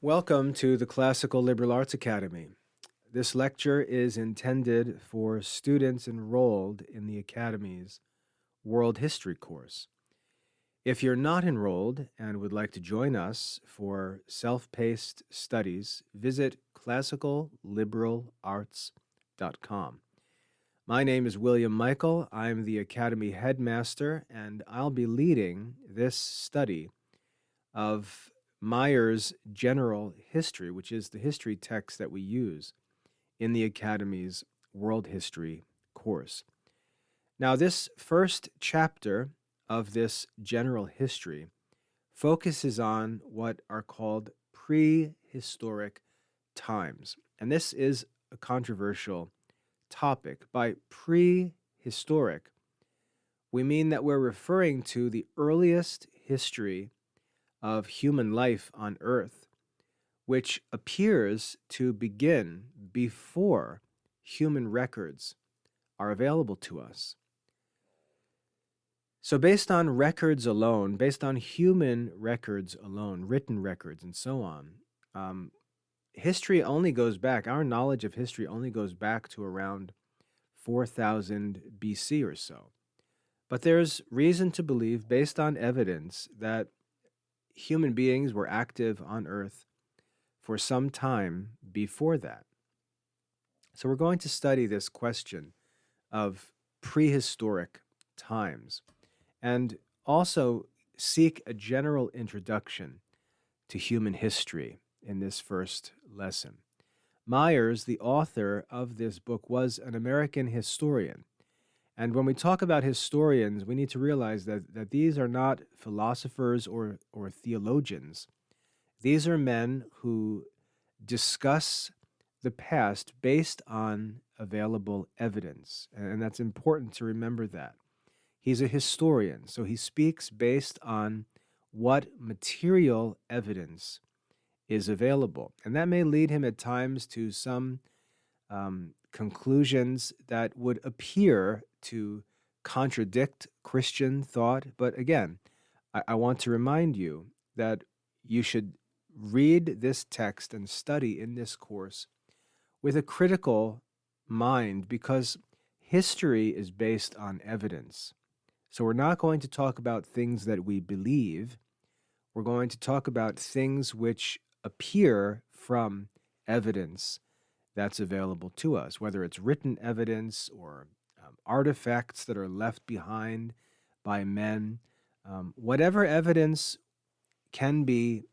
Welcome to the Classical Liberal Arts Academy. This lecture is intended for students enrolled in the Academy's World History course. If you're not enrolled and would like to join us for self-paced studies, visit classicalliberalarts.com. My name is William Michael. I'm the Academy headmaster, and I'll be leading this study of Meyer's General History, which is the history text that we use in the Academy's World History course. Now, this first chapter of this general history focuses on what are called prehistoric times. And this is a controversial topic. By prehistoric, we mean that we're referring to the earliest history of human life on Earth, which appears to begin before human records are available to us. So based on records alone, based on human records alone, written records and so on, history only goes back, our knowledge of history only goes back to around 4000 BC or so. But there's reason to believe, based on evidence, that human beings were active on Earth for some time before that. So we're going to study this question of prehistoric times and also seek a general introduction to human history in this first lesson. Myers, the author of this book, was an American historian. And when we talk about historians, we need to realize that these are not philosophers or theologians. These are men who discuss the past based on available evidence. And that's important to remember that. He's a historian, so he speaks based on what material evidence is available. And that may lead him at times to some conclusions that would appear to contradict Christian thought. But again, I want to remind you that you should read this text and study in this course with a critical mind, because history is based on evidence. So we're not going to talk about things that we believe. We're going to talk about things which appear from evidence that's available to us, whether it's written evidence or artifacts that are left behind by men. Whatever evidence can be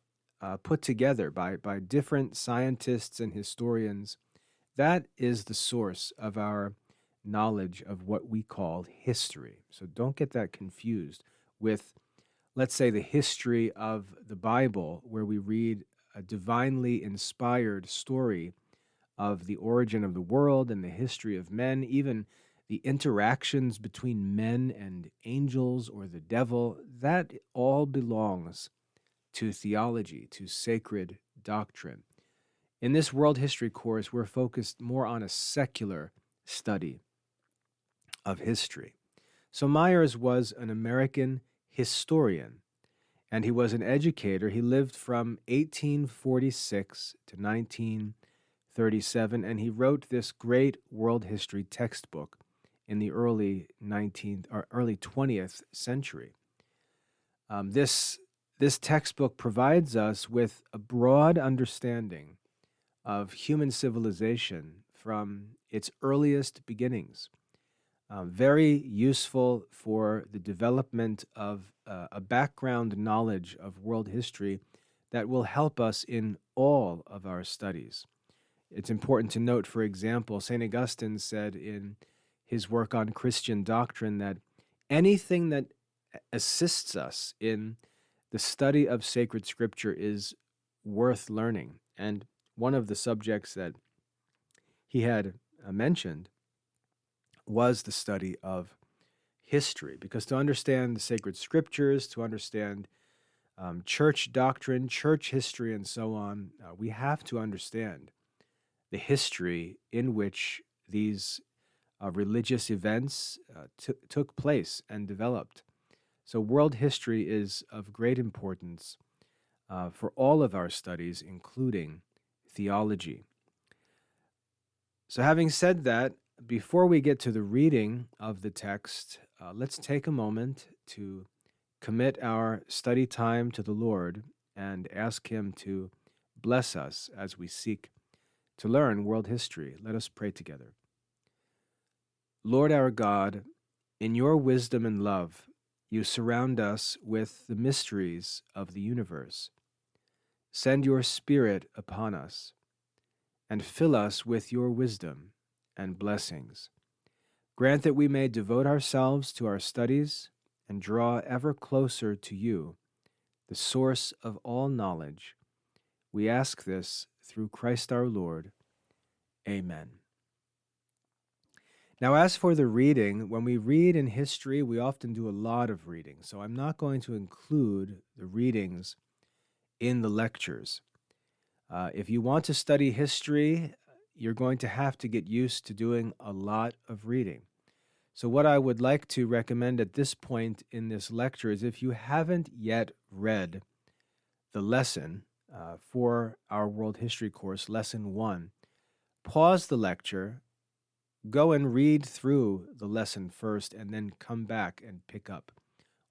put together by different scientists and historians, that is the source of our knowledge of what we call history. So don't get that confused with, let's say, the history of the Bible, where we read a divinely inspired story of the origin of the world and the history of men, even the interactions between men and angels or the devil. That all belongs to theology, to sacred doctrine. In this world history course, we're focused more on a secular study of history. So Myers was an American historian, and he was an educator. He lived from 1846 to 1937, and he wrote this great world history textbook in the early 19th or early 20th century. This textbook provides us with a broad understanding of human civilization from its earliest beginnings. Very useful for the development of a background knowledge of world history that will help us in all of our studies. It's important to note, for example, St. Augustine said in his work on Christian doctrine that anything that assists us in the study of sacred scripture is worth learning. And one of the subjects that he had mentioned was the study of history, because to understand the sacred scriptures, to understand church doctrine, church history, and so on, we have to understand the history in which these religious events took place and developed. So world history is of great importance for all of our studies, including theology. So, having said that, before we get to the reading of the text, let's take a moment to commit our study time to the Lord and ask Him to bless us as we seek to learn world history. Let us pray together. Lord our God, in your wisdom and love, you surround us with the mysteries of the universe. Send your Spirit upon us and fill us with your wisdom and blessings. Grant that we may devote ourselves to our studies and draw ever closer to you, the source of all knowledge. We ask this through Christ our Lord. Amen. Now, as for the reading, when we read in history, we often do a lot of reading, so I'm not going to include the readings in the lectures. If you want to study history, you're going to have to get used to doing a lot of reading. So what I would like to recommend at this point in this lecture is, if you haven't yet read the lesson for our world history course, lesson 1, pause the lecture, go and read through the lesson first, and then come back and pick up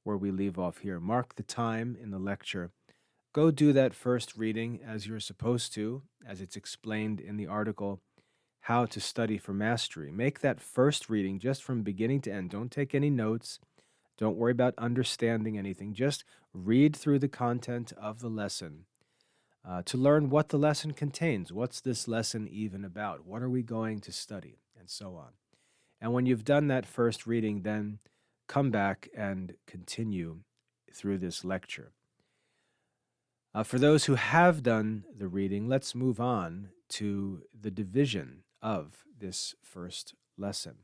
where we leave off here. Mark the time in the lecture. Go do that first reading as you're supposed to, as it's explained in the article, How to Study for Mastery. Make that first reading just from beginning to end. Don't take any notes. Don't worry about understanding anything. Just read through the content of the lesson to learn what the lesson contains. What's this lesson even about? What are we going to study? And so on. And when you've done that first reading, then come back and continue through this lecture. For those who have done the reading, let's move on to the division of this first lesson.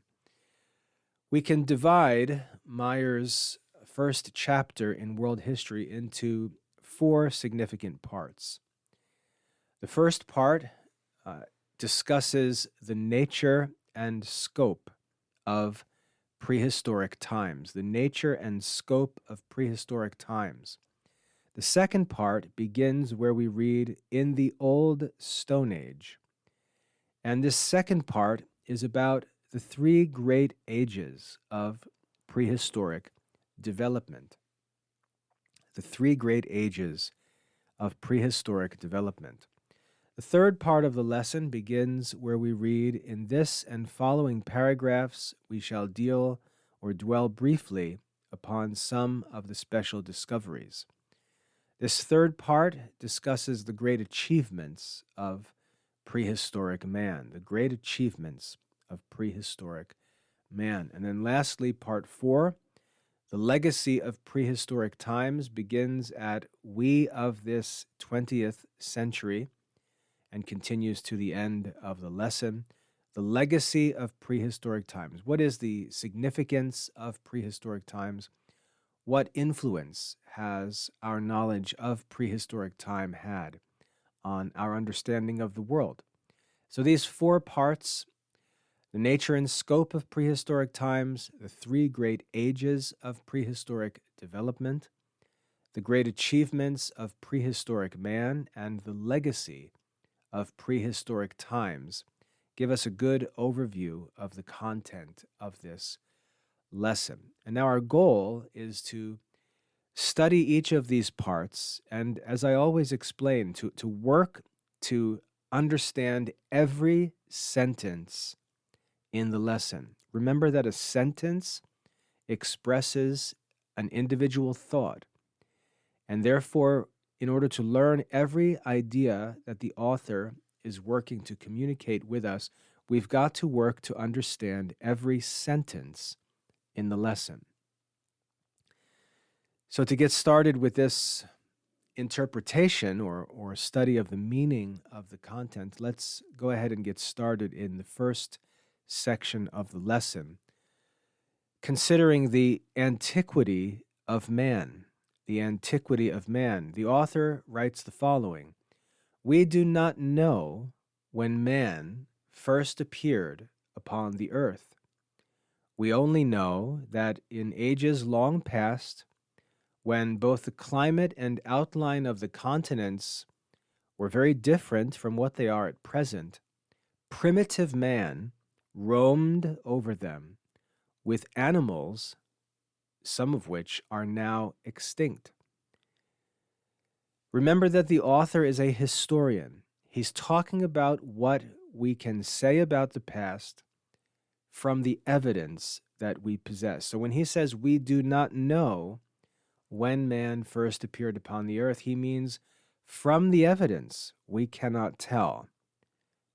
We can divide Meyer's first chapter in world history into 4 significant parts. The first part discusses the nature and scope of prehistoric times, the nature and scope of prehistoric times. The second part begins where we read in the Old Stone Age. And this second part is about the 3 great ages of prehistoric development. The 3 great ages of prehistoric development. The third part of the lesson begins where we read, in this and following paragraphs we shall deal or dwell briefly upon some of the special discoveries. This third part discusses the great achievements of prehistoric man, the great achievements of prehistoric man. And then lastly, part 4, the legacy of prehistoric times, begins at we of this 20th century and continues to the end of the lesson. The legacy of prehistoric times. What is the significance of prehistoric times? What influence has our knowledge of prehistoric time had on our understanding of the world? So these 4 parts, the nature and scope of prehistoric times, the 3 great ages of prehistoric development, the great achievements of prehistoric man, and the legacy of prehistoric times, give us a good overview of the content of this lesson. And now our goal is to study each of these parts, and as I always explain, to work to understand every sentence in the lesson. Remember that a sentence expresses an individual thought, and therefore, in order to learn every idea that the author is working to communicate with us, we've got to work to understand every sentence in the lesson. So to get started with this interpretation or study of the meaning of the content, let's go ahead and get started in the first section of the lesson, considering the antiquity of man. The antiquity of man. The author writes the following: we do not know when man first appeared upon the earth. We only know that in ages long past, when both the climate and outline of the continents were very different from what they are at present, primitive man roamed over them with animals, some of which are now extinct. Remember that the author is a historian. He's talking about what we can say about the past from the evidence that we possess. So when he says we do not know when man first appeared upon the earth, he means from the evidence we cannot tell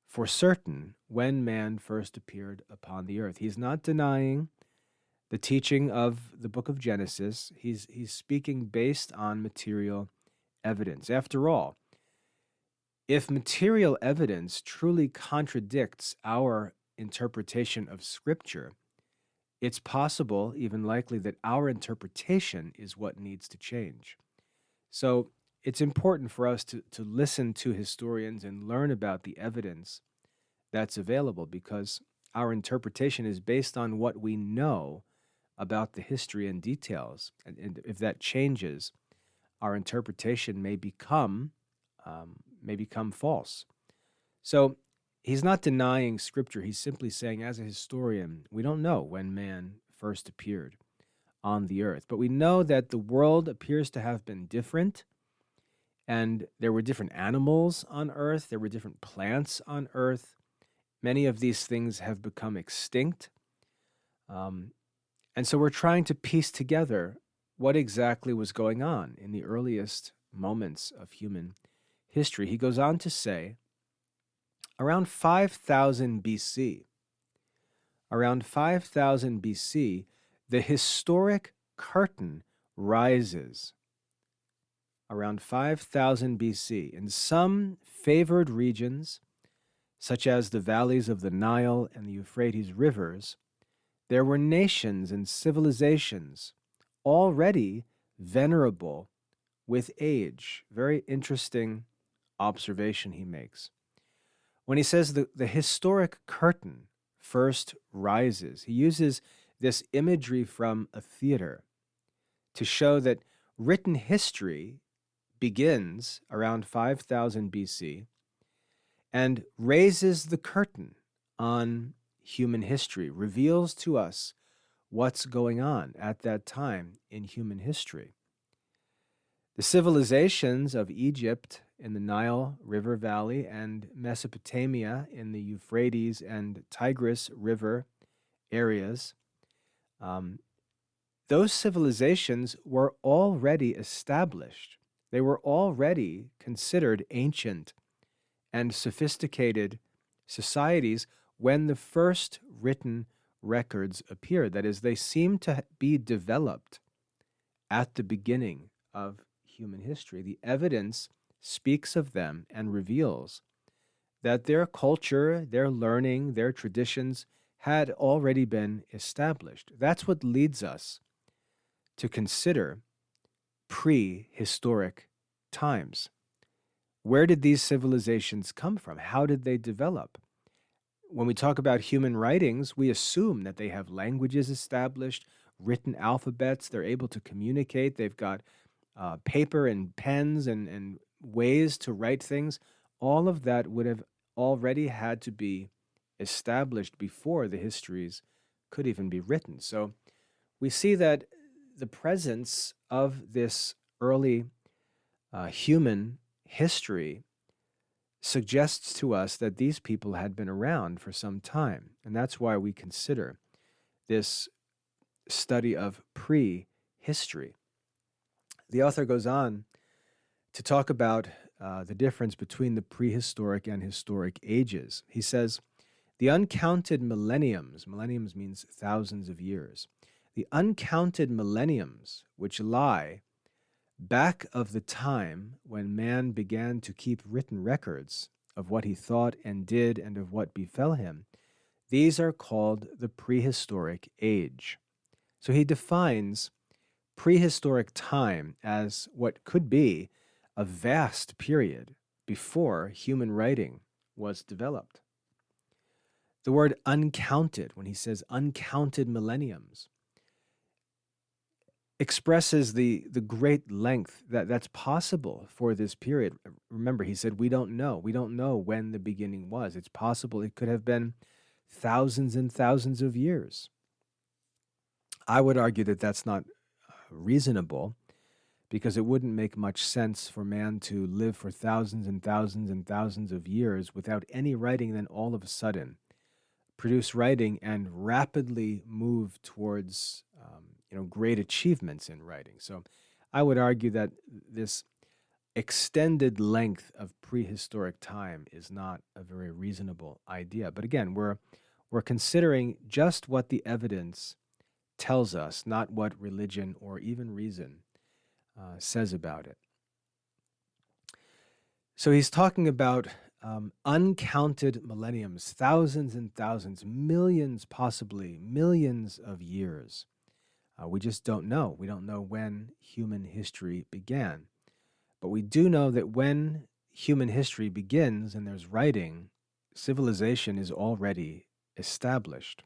for certain when man first appeared upon the earth. He's not denying the teaching of the book of Genesis. He's speaking based on material evidence. After all, if material evidence truly contradicts our interpretation of Scripture, it's possible, even likely, that our interpretation is what needs to change. So it's important for us to listen to historians and learn about the evidence that's available, because our interpretation is based on what we know about the history and details. And if that changes, our interpretation may become false. So he's not denying Scripture. He's simply saying, as a historian, we don't know when man first appeared on the earth, but we know that the world appears to have been different, and there were different animals on earth, there were different plants on earth. Many of these things have become extinct. And so we're trying to piece together what exactly was going on in the earliest moments of human history. He goes on to say, around 5000 BC, the historic curtain rises. Around 5000 BC, in some favored regions, such as the valleys of the Nile and the Euphrates rivers, there were nations and civilizations already venerable with age. Very interesting observation he makes. When he says the historic curtain first rises, he uses this imagery from a theater to show that written history begins around 5000 BC and raises the curtain on human history, reveals to us what's going on at that time in human history. The civilizations of Egypt in the Nile River Valley and Mesopotamia in the Euphrates and Tigris River areas, those civilizations were already established. They were already considered ancient and sophisticated societies when the first written records appeared. That is, they seem to be developed at the beginning of human history. The evidence speaks of them and reveals that their culture, their learning, their traditions had already been established. That's what leads us to consider prehistoric times. Where did these civilizations come from? How did they develop? When we talk about human writings, we assume that they have languages established, written alphabets, they're able to communicate, they've got paper and pens and ways to write things. All of that would have already had to be established before the histories could even be written. So we see that the presence of this early human history suggests to us that these people had been around for some time. And that's why we consider this study of prehistory. The author goes on to talk about the difference between the prehistoric and historic ages. He says, the uncounted millenniums means thousands of years, the uncounted millenniums which lie back of the time when man began to keep written records of what he thought and did and of what befell him, these are called the prehistoric age. So he defines prehistoric time as what could be a vast period before human writing was developed. The word uncounted, when he says uncounted millenniums, expresses the great length that's possible for this period. Remember, he said, we don't know. We don't know when the beginning was. It's possible it could have been thousands and thousands of years. I would argue that that's not reasonable, because it wouldn't make much sense for man to live for thousands and thousands and thousands of years without any writing, then all of a sudden produce writing and rapidly move towards great achievements in writing. So I would argue that this extended length of prehistoric time is not a very reasonable idea. But again, we're considering just what the evidence tells us, not what religion or even reason says about it. So he's talking about uncounted millenniums, thousands and thousands, millions, possibly millions of years. We just don't know. We don't know when human history began. But we do know that when human history begins and there's writing, civilization is already established.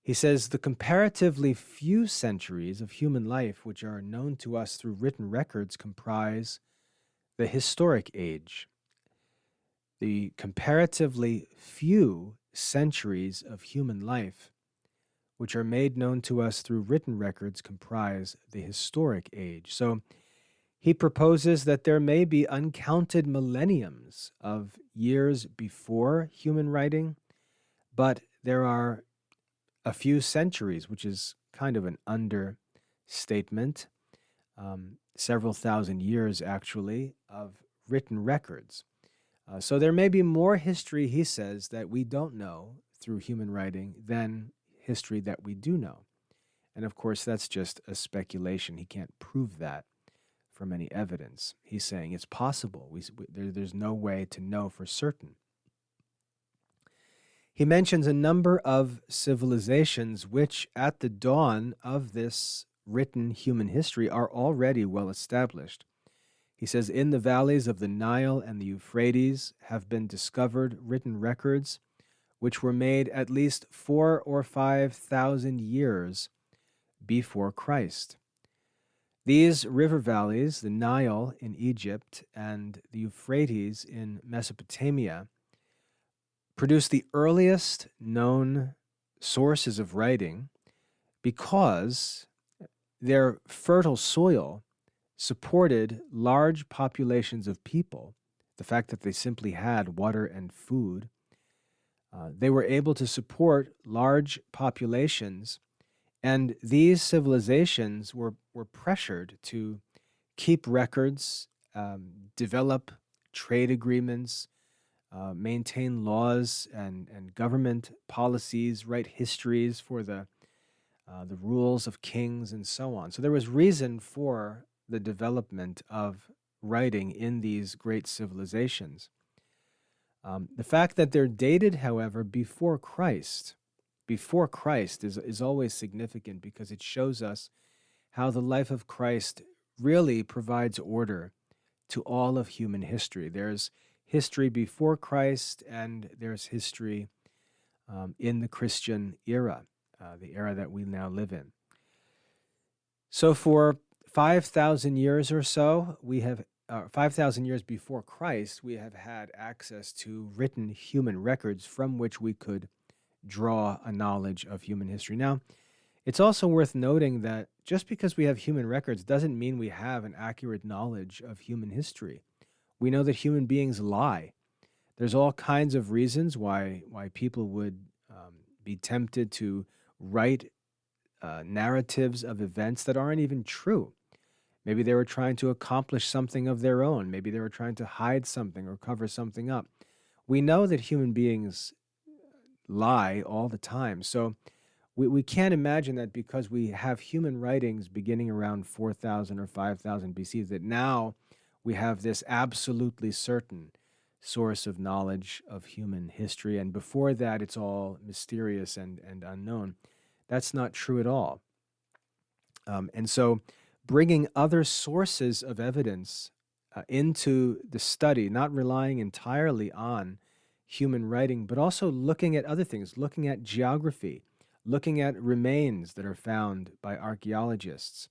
He says the comparatively few centuries of human life which are known to us through written records comprise the historic age. The comparatively few centuries of human life which are made known to us through written records comprise the historic age. So he proposes that there may be uncounted millenniums of years before human writing, but there are a few centuries, which is kind of an understatement, several thousand years actually, of written records. So there may be more history, he says, that we don't know through human writing than history that we do know. And of course, that's just a speculation. He can't prove that from any evidence. He's saying it's possible. There's no way to know for certain. He mentions a number of civilizations which, at the dawn of this written human history, are already well established. He says, in the valleys of the Nile and the Euphrates have been discovered written records which were made at least 4,000 or 5,000 years before Christ. These river valleys, the Nile in Egypt and the Euphrates in Mesopotamia, produce the earliest known sources of writing because their fertile soil supported large populations of people. The fact that they simply had water and food, they were able to support large populations, and these civilizations were pressured to keep records, develop trade agreements, maintain laws and government policies, write histories for the rules of kings and so on. So there was reason for the development of writing in these great civilizations. The fact that they're dated, however, before Christ is always significant, because it shows us how the life of Christ really provides order to all of human history. There's history before Christ, and there's history in the Christian era, the era that we now live in. So for 5,000 years or so, 5,000 years before Christ, we have had access to written human records from which we could draw a knowledge of human history. Now, it's also worth noting that just because we have human records doesn't mean we have an accurate knowledge of human history. We know that human beings lie. There's all kinds of reasons why people would be tempted to write narratives of events that aren't even true. Maybe they were trying to accomplish something of their own. Maybe they were trying to hide something or cover something up. We know that human beings lie all the time. So we can't imagine that because we have human writings beginning around 4,000 or 5,000 BC, that now we have this absolutely certain source of knowledge of human history. And before that, it's all mysterious and unknown. That's not true at all. And so bringing other sources of evidence into the study, not relying entirely on human writing, but also looking at other things, looking at geography, looking at remains that are found by archaeologists,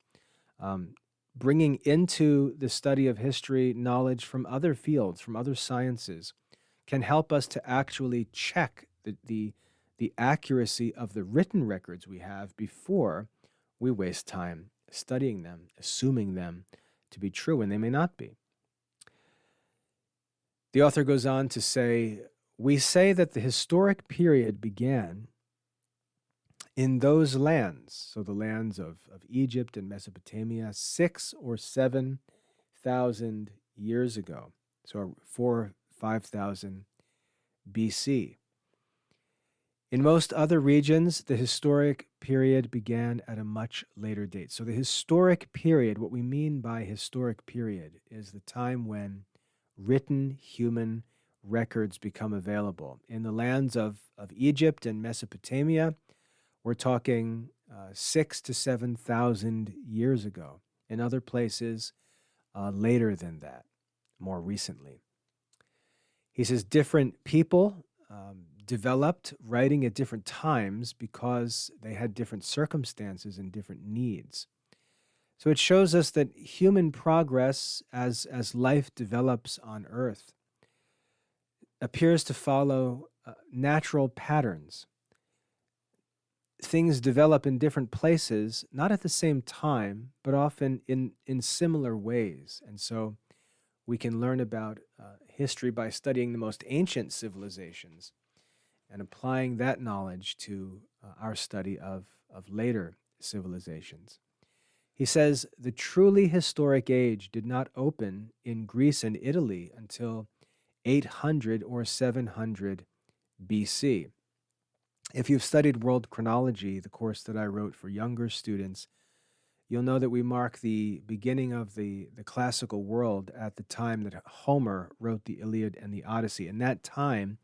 bringing into the study of history knowledge from other fields, from other sciences, can help us to actually check the accuracy of the written records we have before we waste time studying them, assuming them to be true when they may not be. The author goes on to say, we say that the historic period began in those lands, so the lands of Egypt and Mesopotamia, 6,000 or 7,000 years ago, so 4,000 or 5,000 BC. In most other regions, the historic period began at a much later date. So the historic period, what we mean by historic period, is the time when written human records become available. In the lands of Egypt and Mesopotamia, we're talking 6,000 to 7,000 years ago. In other places, later than that, more recently. He says different people developed writing at different times because they had different circumstances and different needs. So it shows us that human progress as life develops on Earth appears to follow natural patterns. Things develop in different places, not at the same time, but often in similar ways. And so we can learn about history by studying the most ancient civilizations and applying that knowledge to our study of later civilizations. He says the truly historic age did not open in Greece and Italy until 800 or 700 BC. If you've studied world chronology, the course that I wrote for younger students, you'll know that we mark the beginning of the classical world at the time that Homer wrote the Iliad and the Odyssey. And that time,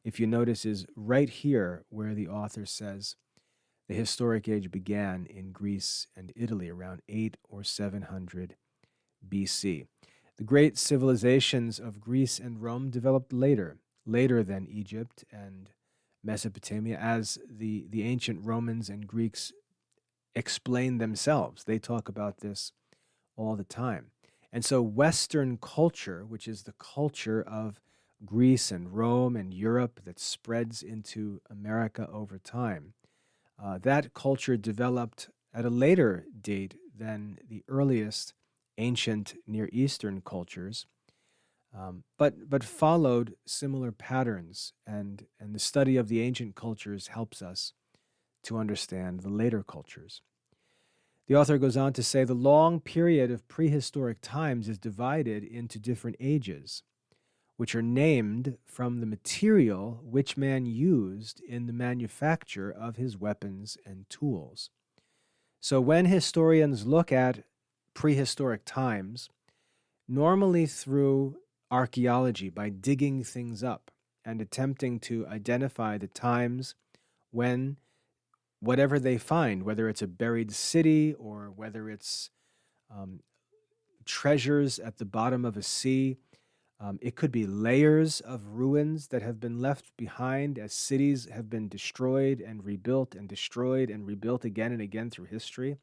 if you notice, is right here where the author says the historic age began in Greece and Italy around 800 or 700 BC. The great civilizations of Greece and Rome developed later than Egypt and Mesopotamia, as the ancient Romans and Greeks explain themselves. They talk about this all the time. And so Western culture, which is the culture of Greece and Rome and Europe that spreads into America over time, that culture developed at a later date than the earliest ancient Near Eastern cultures, but followed similar patterns, and the study of the ancient cultures helps us to understand the later cultures. The author goes on to say the long period of prehistoric times is divided into different ages, which are named from the material which man used in the manufacture of his weapons and tools. So when historians look at prehistoric times, normally through archaeology, by digging things up and attempting to identify the times when whatever they find, whether it's a buried city or whether it's treasures at the bottom of a sea, it could be layers of ruins that have been left behind as cities have been destroyed and rebuilt and destroyed and rebuilt again and again through history.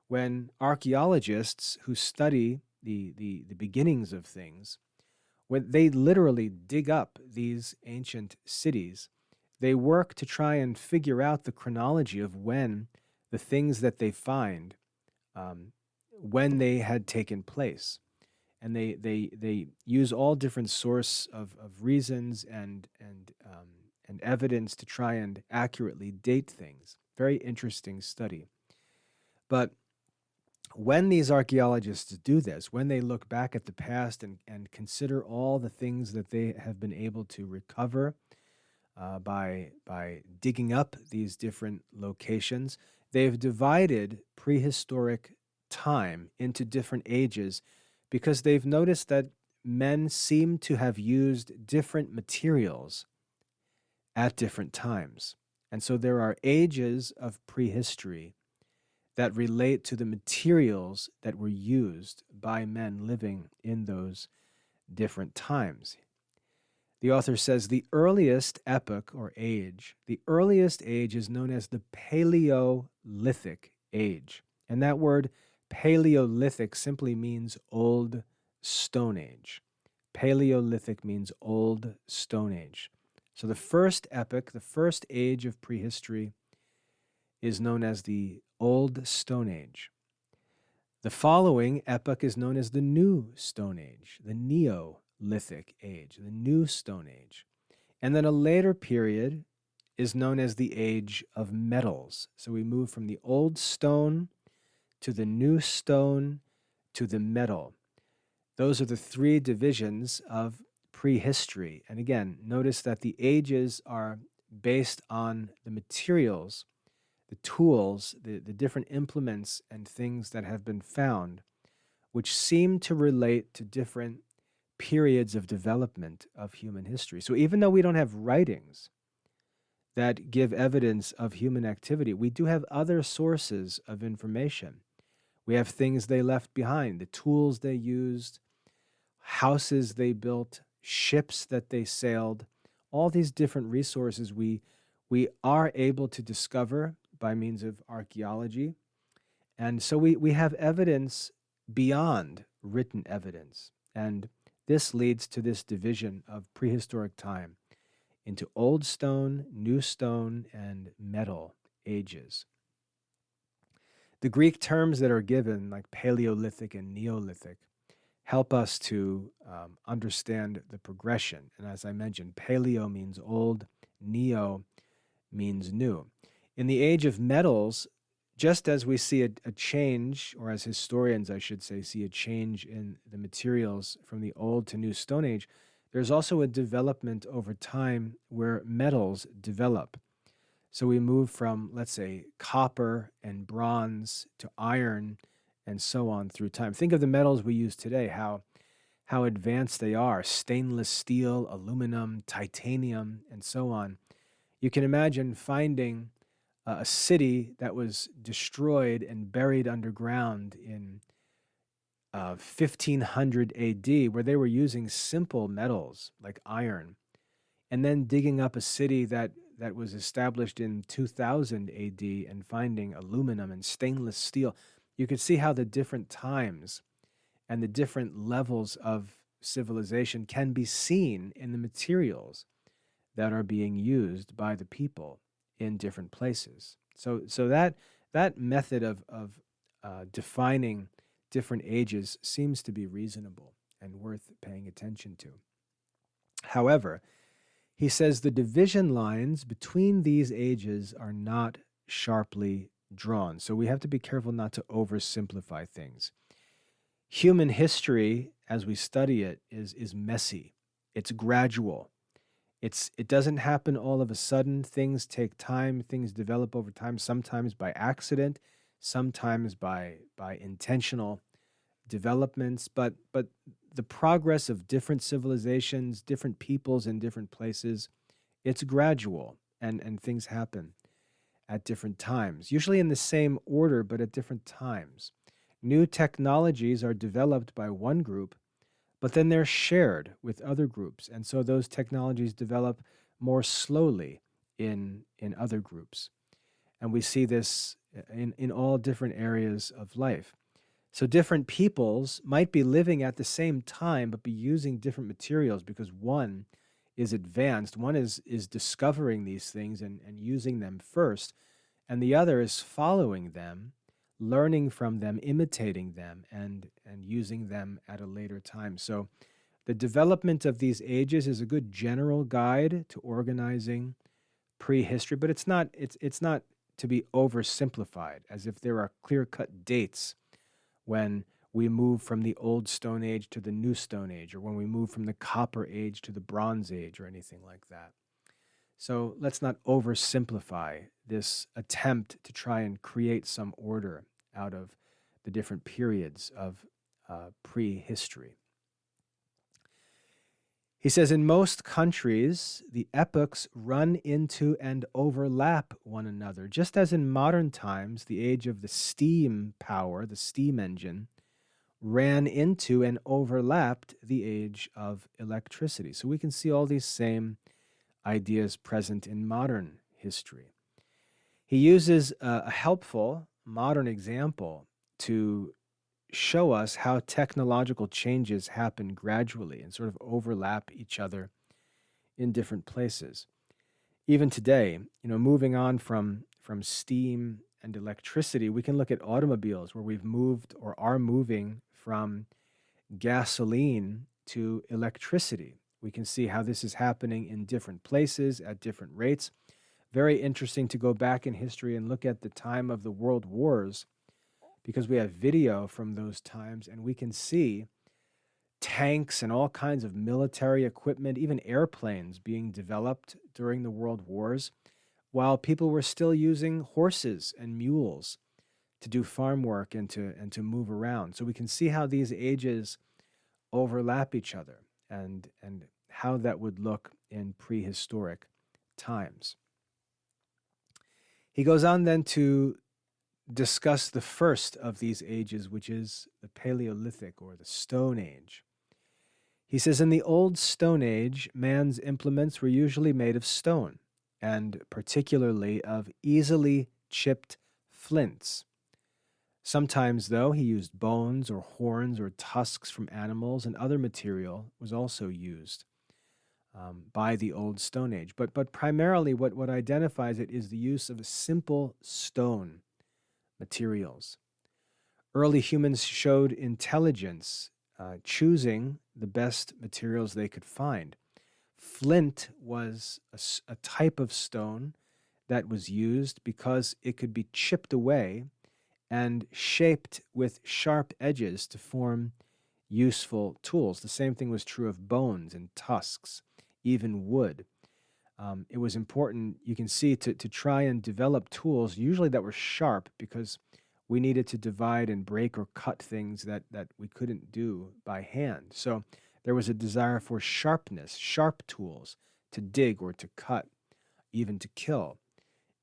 When archaeologists who study the beginnings of things, when they literally dig up these ancient cities, they work to try and figure out the chronology of when the things that they find, when they had taken place. And they use all different source of reasons and evidence to try and accurately date things. Very interesting study. But when these archaeologists do this, when they look back at the past and consider all the things that they have been able to recover by digging up these different locations, they've divided prehistoric time into different ages because they've noticed that men seem to have used different materials at different times. And so there are ages of prehistory that relate to the materials that were used by men living in those different times. The author says the earliest epoch or age, the earliest age is known as the Paleolithic age. And that word Paleolithic simply means Old Stone Age. Paleolithic means Old Stone Age. So the first epoch, the first age of prehistory, is known as the Old Stone Age. The following epoch is known as the New Stone Age, the Neolithic age, the New Stone Age. And then a later period is known as the Age of Metals. So we move from the Old Stone to the New Stone to the Metal. Those are the three divisions of prehistory. And again, notice that the ages are based on the materials, the tools, the different implements and things that have been found, which seem to relate to different periods of development of human history. So even though we don't have writings that give evidence of human activity, we do have other sources of information. We have things they left behind, the tools they used, houses they built, ships that they sailed, all these different resources we are able to discover by means of archaeology. And so we have evidence beyond written evidence. And this leads to this division of prehistoric time into Old Stone, New Stone, and Metal ages. The Greek terms that are given, like Paleolithic and Neolithic, help us to understand the progression. And as I mentioned, Paleo means old, Neo means new. In the age of metals, just as we see a change, or as historians, I should say, see a change in the materials from the Old to New Stone Age, there's also a development over time where metals develop. So we move from, let's say, copper and bronze to iron and so on through time. Think of the metals we use today, how advanced they are: stainless steel, aluminum, titanium, and so on. You can imagine finding a city that was destroyed and buried underground in 1500 AD, where they were using simple metals like iron, and then digging up a city that was established in 2000 AD and finding aluminum and stainless steel. You could see how the different times and the different levels of civilization can be seen in the materials that are being used by the people in different places. So that method of defining different ages seems to be reasonable and worth paying attention to. However, he says the division lines between these ages are not sharply drawn. So we have to be careful not to oversimplify things. Human history, as we study it, is messy. It's gradual. It doesn't happen all of a sudden. Things take time. Things develop over time, sometimes by accident, sometimes by intentional developments. But the progress of different civilizations, different peoples in different places, it's gradual, and things happen at different times, usually in the same order, but at different times. New technologies are developed by one group, but then they're shared with other groups. And so those technologies develop more slowly in other groups. And we see this in all different areas of life. So different peoples might be living at the same time, but be using different materials because one is advanced, one is discovering these things and using them first, and the other is following them, learning from them, imitating them, and using them at a later time. So the development of these ages is a good general guide to organizing prehistory, but it's not to be oversimplified as if there are clear-cut dates when we move from the Old Stone Age to the New Stone Age, or when we move from the Copper Age to the Bronze Age, or anything like that. So let's not oversimplify this attempt to try and create some order out of the different periods of prehistory. He says, in most countries, the epochs run into and overlap one another, just as in modern times, the age of the steam power, the steam engine, ran into and overlapped the age of electricity. So we can see all these same ideas present in modern history. He uses a helpful modern example to show us how technological changes happen gradually and sort of overlap each other in different places. Even today, moving on from steam and electricity, we can look at automobiles where we've moved or are moving from gasoline to electricity. We can see how this is happening in different places at different rates. Very interesting to go back in history and look at the time of the world wars, because we have video from those times and we can see tanks and all kinds of military equipment, even airplanes being developed during the world wars, while people were still using horses and mules to do farm work and to move around. So we can see how these ages overlap each other and how that would look in prehistoric times. He goes on then to discuss the first of these ages, which is the Paleolithic or the Stone Age. He says, in the Old Stone Age, man's implements were usually made of stone, and particularly of easily chipped flints. Sometimes, though, he used bones or horns or tusks from animals, and other material was also used by the Old Stone Age. But primarily what identifies it is the use of simple stone materials. Early humans showed intelligence, choosing the best materials they could find. Flint was a type of stone that was used because it could be chipped away and shaped with sharp edges to form useful tools. The same thing was true of bones and tusks, even wood. It was important, you can see, to try and develop tools, usually that were sharp, because we needed to divide and break or cut things that we couldn't do by hand. So there was a desire for sharpness, sharp tools to dig or to cut, even to kill.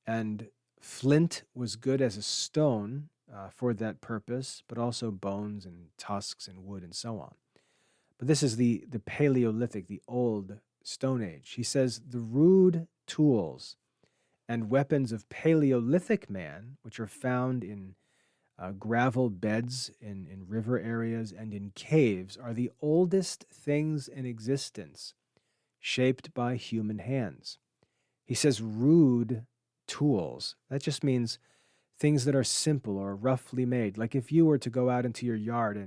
And flint was good as a stone for that purpose, but also bones and tusks and wood and so on. But this is the Paleolithic, the Old Stone Age. He says the rude tools and weapons of Paleolithic man, which are found in gravel beds in river areas and in caves, are the oldest things in existence, shaped by human hands. He says rude tools. That just means things that are simple or roughly made. Like if you were to go out into your yard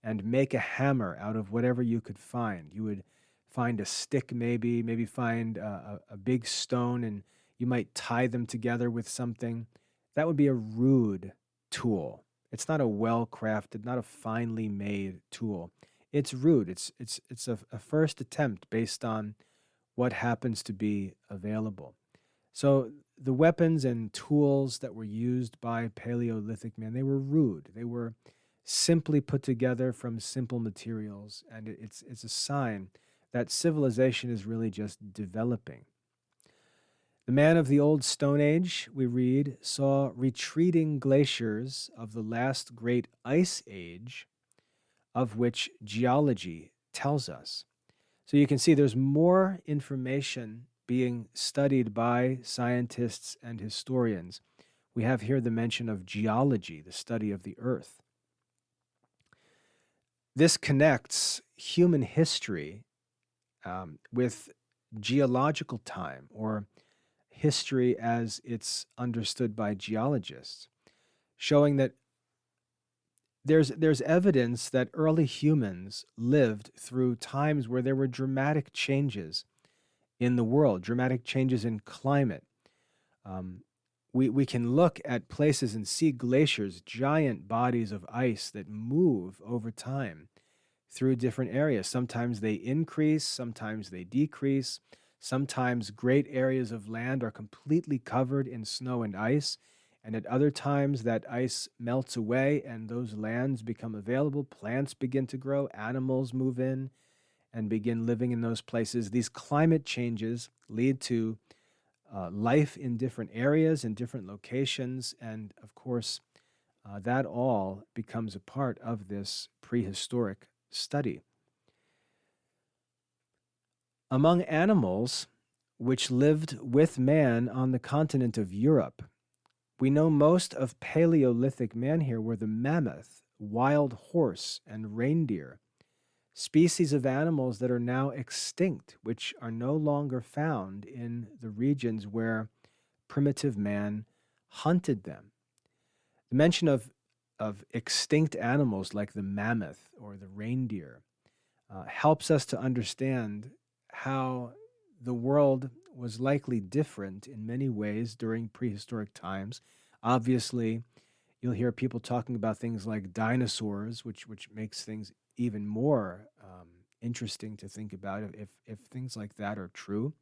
and make a hammer out of whatever you could find, you would find a stick, maybe find a big stone, and you might tie them together with something. That would be a rude tool. It's not a well-crafted, not a finely made tool. It's rude. It's a first attempt based on what happens to be available. So the weapons and tools that were used by Paleolithic man, they were rude. They were simply put together from simple materials, and it's a sign that civilization is really just developing. The man of the Old Stone Age, we read, saw retreating glaciers of the last great ice age, of which geology tells us. So you can see there's more information being studied by scientists and historians. We have here the mention of geology, the study of the earth. This connects human history with geological time, or history as it's understood by geologists, showing that there's evidence that early humans lived through times where there were dramatic changes in the world, dramatic changes in climate. We can look at places and see glaciers, giant bodies of ice that move over time through different areas. Sometimes they increase, sometimes they decrease. Sometimes great areas of land are completely covered in snow and ice, and at other times that ice melts away and those lands become available. Plants begin to grow, animals move in and begin living in those places. These climate changes lead to life in different areas, in different locations, and of course, that all becomes a part of this prehistoric study. Among animals which lived with man on the continent of Europe, we know most of Paleolithic man here were the mammoth, wild horse, and reindeer, species of animals that are now extinct, which are no longer found in the regions where primitive man hunted them. The mention of extinct animals like the mammoth or the reindeer helps us to understand how the world was likely different in many ways during prehistoric times. Obviously, you'll hear people talking about things like dinosaurs, which makes things even more interesting to think about if things like that are true.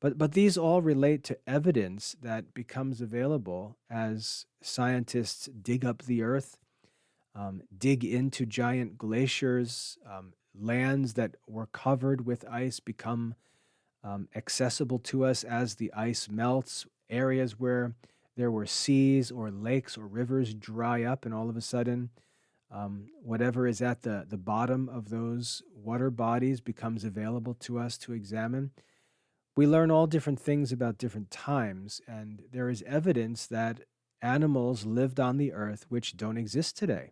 But these all relate to evidence that becomes available as scientists dig up the earth, dig into giant glaciers, lands that were covered with ice become accessible to us as the ice melts, areas where there were seas or lakes or rivers dry up, and all of a sudden, whatever is at the bottom of those water bodies becomes available to us to examine. We learn all different things about different times, and there is evidence that animals lived on the earth which don't exist today.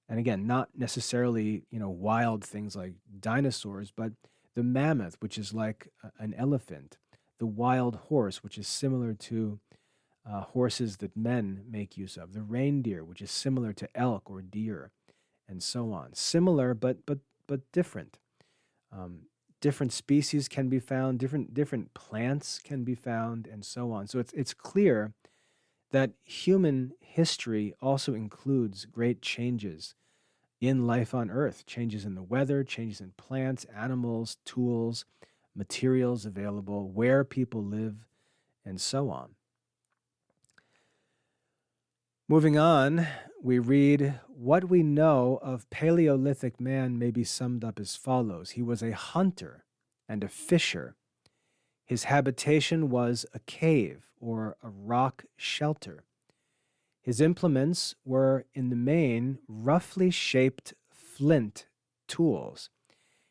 And again, not necessarily, wild things like dinosaurs, but the mammoth, which is like an elephant, the wild horse, which is similar to horses that men make use of, the reindeer, which is similar to elk or deer, and so on. Similar, but different. Different species can be found, different plants can be found, and so on. So it's clear that human history also includes great changes in life on Earth, changes in the weather, changes in plants, animals, tools, materials available, where people live, and so on. Moving on, we read, what we know of Paleolithic man may be summed up as follows. He was a hunter and a fisher. His habitation was a cave or a rock shelter. His implements were, in the main, roughly shaped flint tools.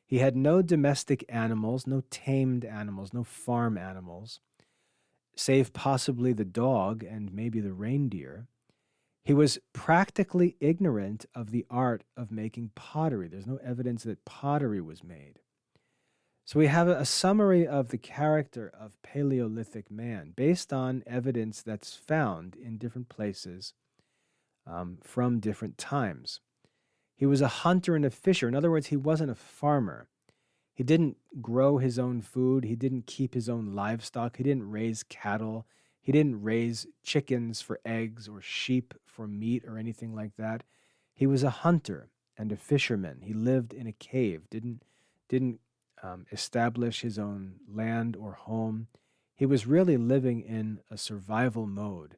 He had no domestic animals, no tamed animals, no farm animals, save possibly the dog and maybe the reindeer. He was practically ignorant of the art of making pottery. There's no evidence that pottery was made. So we have a summary of the character of Paleolithic man based on evidence that's found in different places from different times. He was a hunter and a fisher. In other words, he wasn't a farmer. He didn't grow his own food. He didn't keep his own livestock. He didn't raise cattle. He didn't raise chickens for eggs or sheep for meat or anything like that. He was a hunter and a fisherman. He lived in a cave, didn't establish his own land or home. He was really living in a survival mode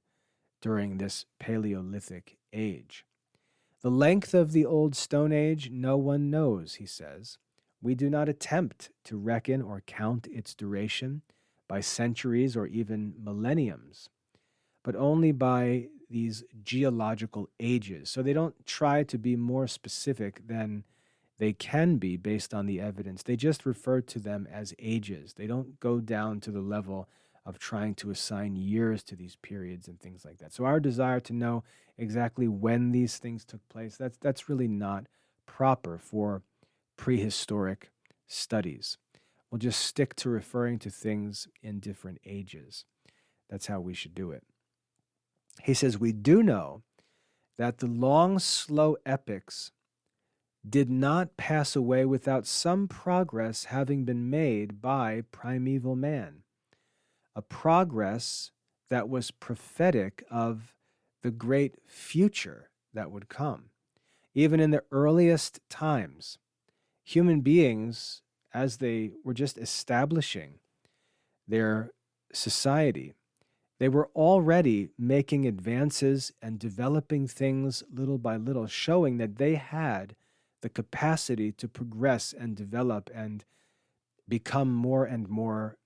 during this Paleolithic age. The length of the Old Stone Age no one knows, he says. We do not attempt to reckon or count its duration by centuries or even millenniums, but only by these geological ages. So they don't try to be more specific than they can be based on the evidence. They just refer to them as ages. They don't go down to the level of trying to assign years to these periods and things like that. So our desire to know exactly when these things took place, that's really not proper for prehistoric studies. We'll just stick to referring to things in different ages. That's how we should do it. He says, we do know that the long, slow epochs did not pass away without some progress having been made by primeval man, a progress that was prophetic of the great future that would come. Even in the earliest times, human beings, as they were just establishing their society, they were already making advances and developing things little by little, showing that they had the capacity to progress and develop and become more and more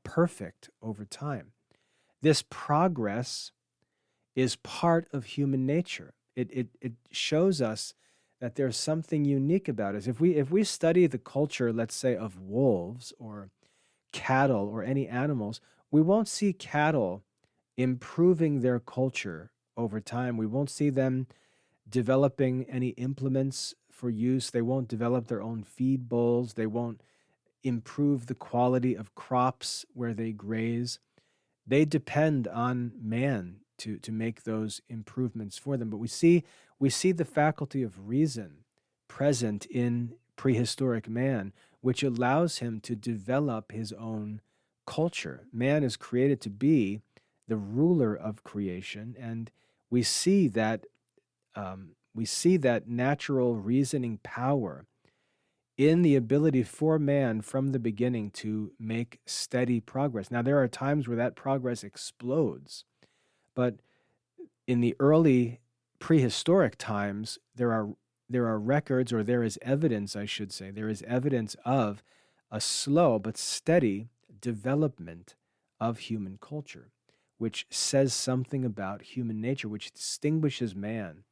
perfect over time. This progress is part of human nature. It shows us that there's something unique about us. If we study the culture, let's say, of wolves or cattle or any animals, we won't see cattle improving their culture over time. We won't see them developing any implements for use. They won't develop their own feed bowls. They won't improve the quality of crops where they graze. They depend on man to make those improvements for them. But we see the faculty of reason present in prehistoric man, which allows him to develop his own culture. Man is created to be the ruler of creation, and we see that natural reasoning power in the ability for man from the beginning to make steady progress. Now, there are times where that progress explodes, but in the early prehistoric times, there are records, or there is evidence, I should say, there is evidence of a slow but steady development of human culture, which says something about human nature, which distinguishes man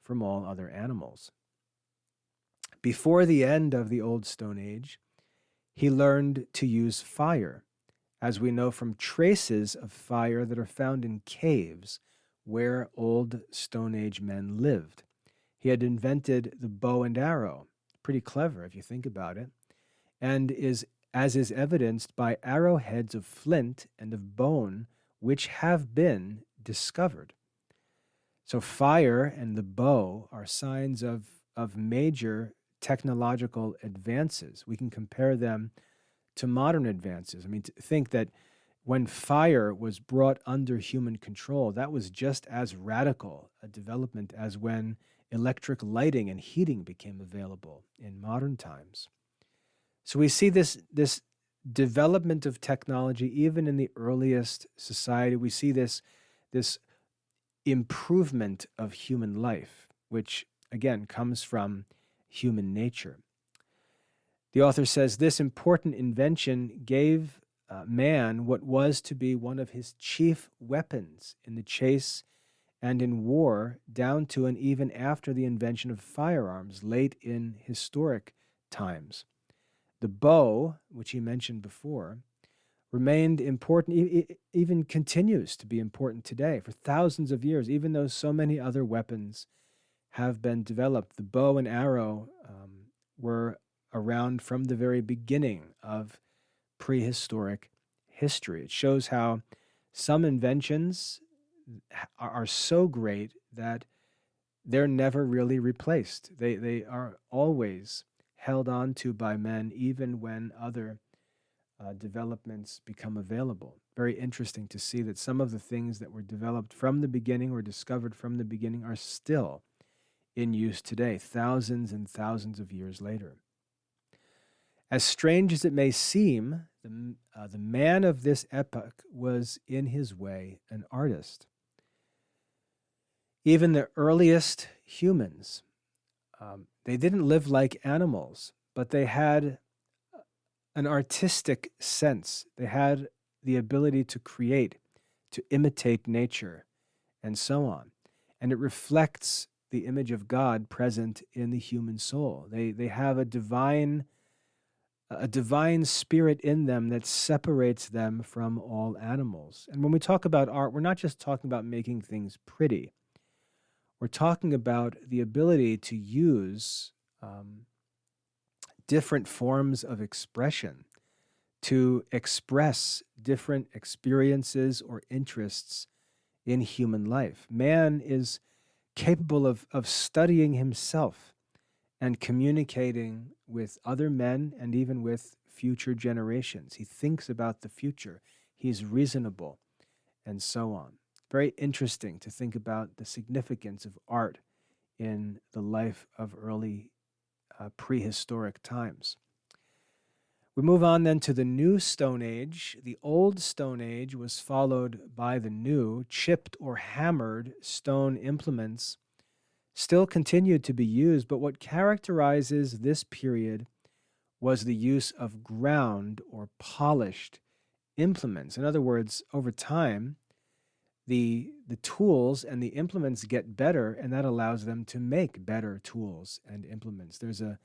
from all other animals. Before the end of the Old Stone Age, he learned to use fire, as we know from traces of fire that are found in caves where Old Stone Age men lived. He had invented the bow and arrow, pretty clever if you think about it, and is evidenced by arrowheads of flint and of bone which have been discovered. So fire and the bow are signs of major technological advances. We can compare them to modern advances. I mean, to think that when fire was brought under human control, that was just as radical a development as when electric lighting and heating became available in modern times. So we see this development of technology even in the earliest society. We see this improvement of human life, which again comes from human nature. The author says this important invention gave man what was to be one of his chief weapons in the chase and in war, down to and even after the invention of firearms late in historic times. The bow, which he mentioned before, remained important, even continues to be important today for thousands of years, even though so many other weapons have been developed. The bow and arrow were around from the very beginning of prehistoric history. It shows how some inventions are so great that they're never really replaced. They are always held on to by men, even when other developments become available. Very interesting to see that some of the things that were developed from the beginning or discovered from the beginning are still in use today, thousands and thousands of years later. As strange as it may seem, the man of this epoch was in his way an artist. Even the earliest humans, they didn't live like animals, but they had an artistic sense. They had the ability to create, to imitate nature, and so on. And it reflects the image of God present in the human soul. They have a divine spirit in them that separates them from all animals. And when we talk about art, we're not just talking about making things pretty. We're talking about the ability to use different forms of expression to express different experiences or interests in human life. Man is capable of studying himself and communicating with other men and even with future generations. He thinks about the future. He's reasonable, and so on. Very interesting to think about the significance of art in the life of early prehistoric times. We move on then to the New Stone Age. The Old Stone Age was followed by the New. Chipped or hammered stone implements still continued to be used, but what characterizes this period was the use of ground or polished implements. In other words, over time, the tools and the implements get better, and that allows them to make better tools and implements. There's a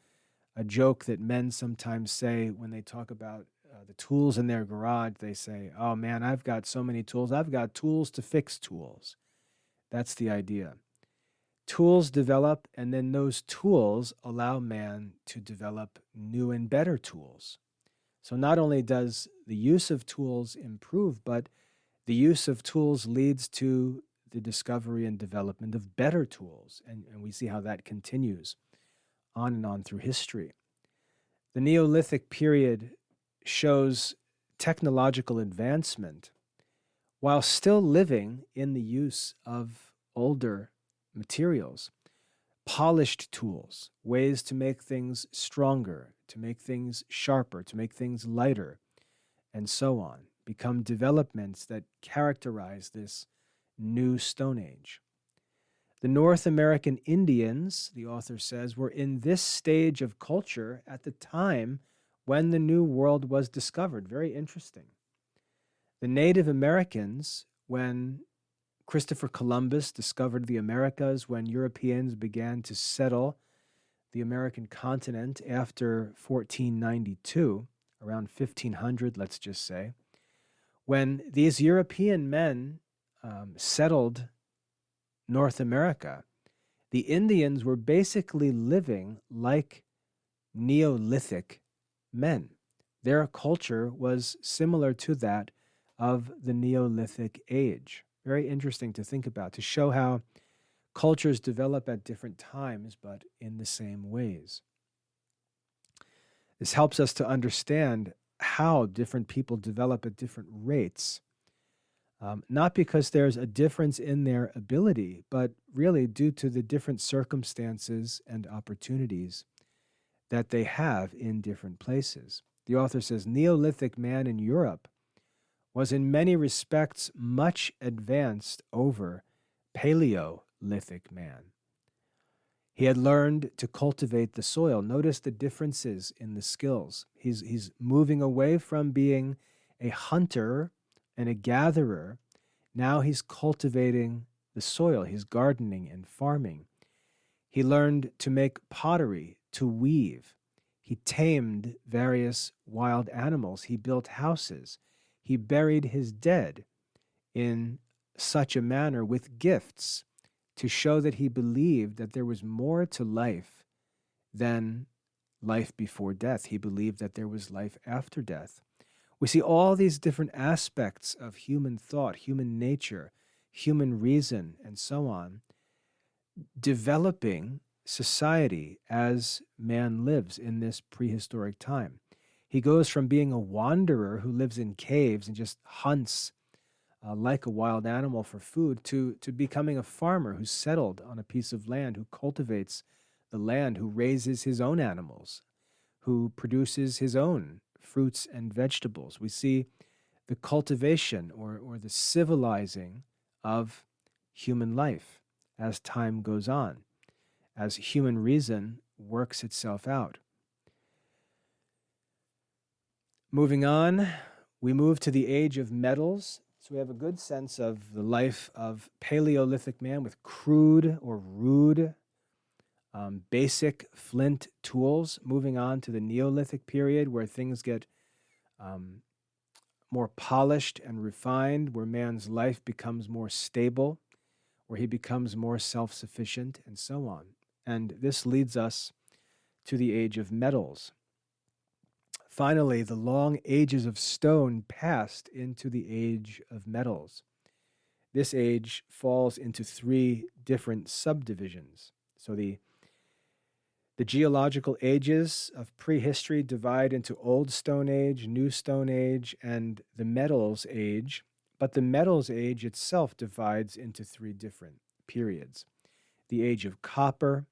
joke that men sometimes say when they talk about the tools in their garage. They say, "Oh man, I've got so many tools. I've got tools to fix tools." That's the idea. Tools develop, and then those tools allow man to develop new and better tools. So not only does the use of tools improve, but the use of tools leads to the discovery and development of better tools. And we see how that continues on and on through history. The Neolithic period shows technological advancement while still living in the use of older materials, polished tools, ways to make things stronger, to make things sharper, to make things lighter, and so on, become developments that characterize this new Stone Age. The North American Indians, the author says, were in this stage of culture at the time when the New World was discovered. Very interesting. The Native Americans, when Christopher Columbus discovered the Americas, when Europeans began to settle the American continent after 1492, around 1500, let's just say, when these European men settled North America, the Indians were basically living like Neolithic men. Their culture was similar to that of the Neolithic age. Very interesting to think about, to show how cultures develop at different times, but in the same ways. This helps us to understand how different people develop at different rates. Not because there's a difference in their ability, but really due to the different circumstances and opportunities that they have in different places. The author says, Neolithic man in Europe was in many respects much advanced over Paleolithic man. He had learned to cultivate the soil. Notice the differences in the skills. He's moving away from being a hunter and a gatherer. Now he's cultivating the soil. He's gardening and farming. He learned to make pottery, to weave. He tamed various wild animals. He built houses. He buried his dead in such a manner with gifts to show that he believed that there was more to life than life before death. He believed that there was life after death. We see all these different aspects of human thought, human nature, human reason, and so on, developing society as man lives in this prehistoric time. He goes from being a wanderer who lives in caves and just hunts like a wild animal for food to becoming a farmer who's settled on a piece of land, who cultivates the land, who raises his own animals, who produces his own fruits and vegetables. We see the cultivation or the civilizing of human life as time goes on, as human reason works itself out. Moving on, we move to the age of metals. So we have a good sense of the life of Paleolithic man with crude or rude, basic flint tools. Moving on to the Neolithic period where things get more polished and refined, where man's life becomes more stable, where he becomes more self-sufficient, and so on. And this leads us to the age of metals. Finally, the long ages of stone passed into the age of metals. This age falls into three different subdivisions. So the geological ages of prehistory divide into Old Stone Age, New Stone Age, and the Metals Age. But the Metals Age itself divides into three different periods: the age of copper,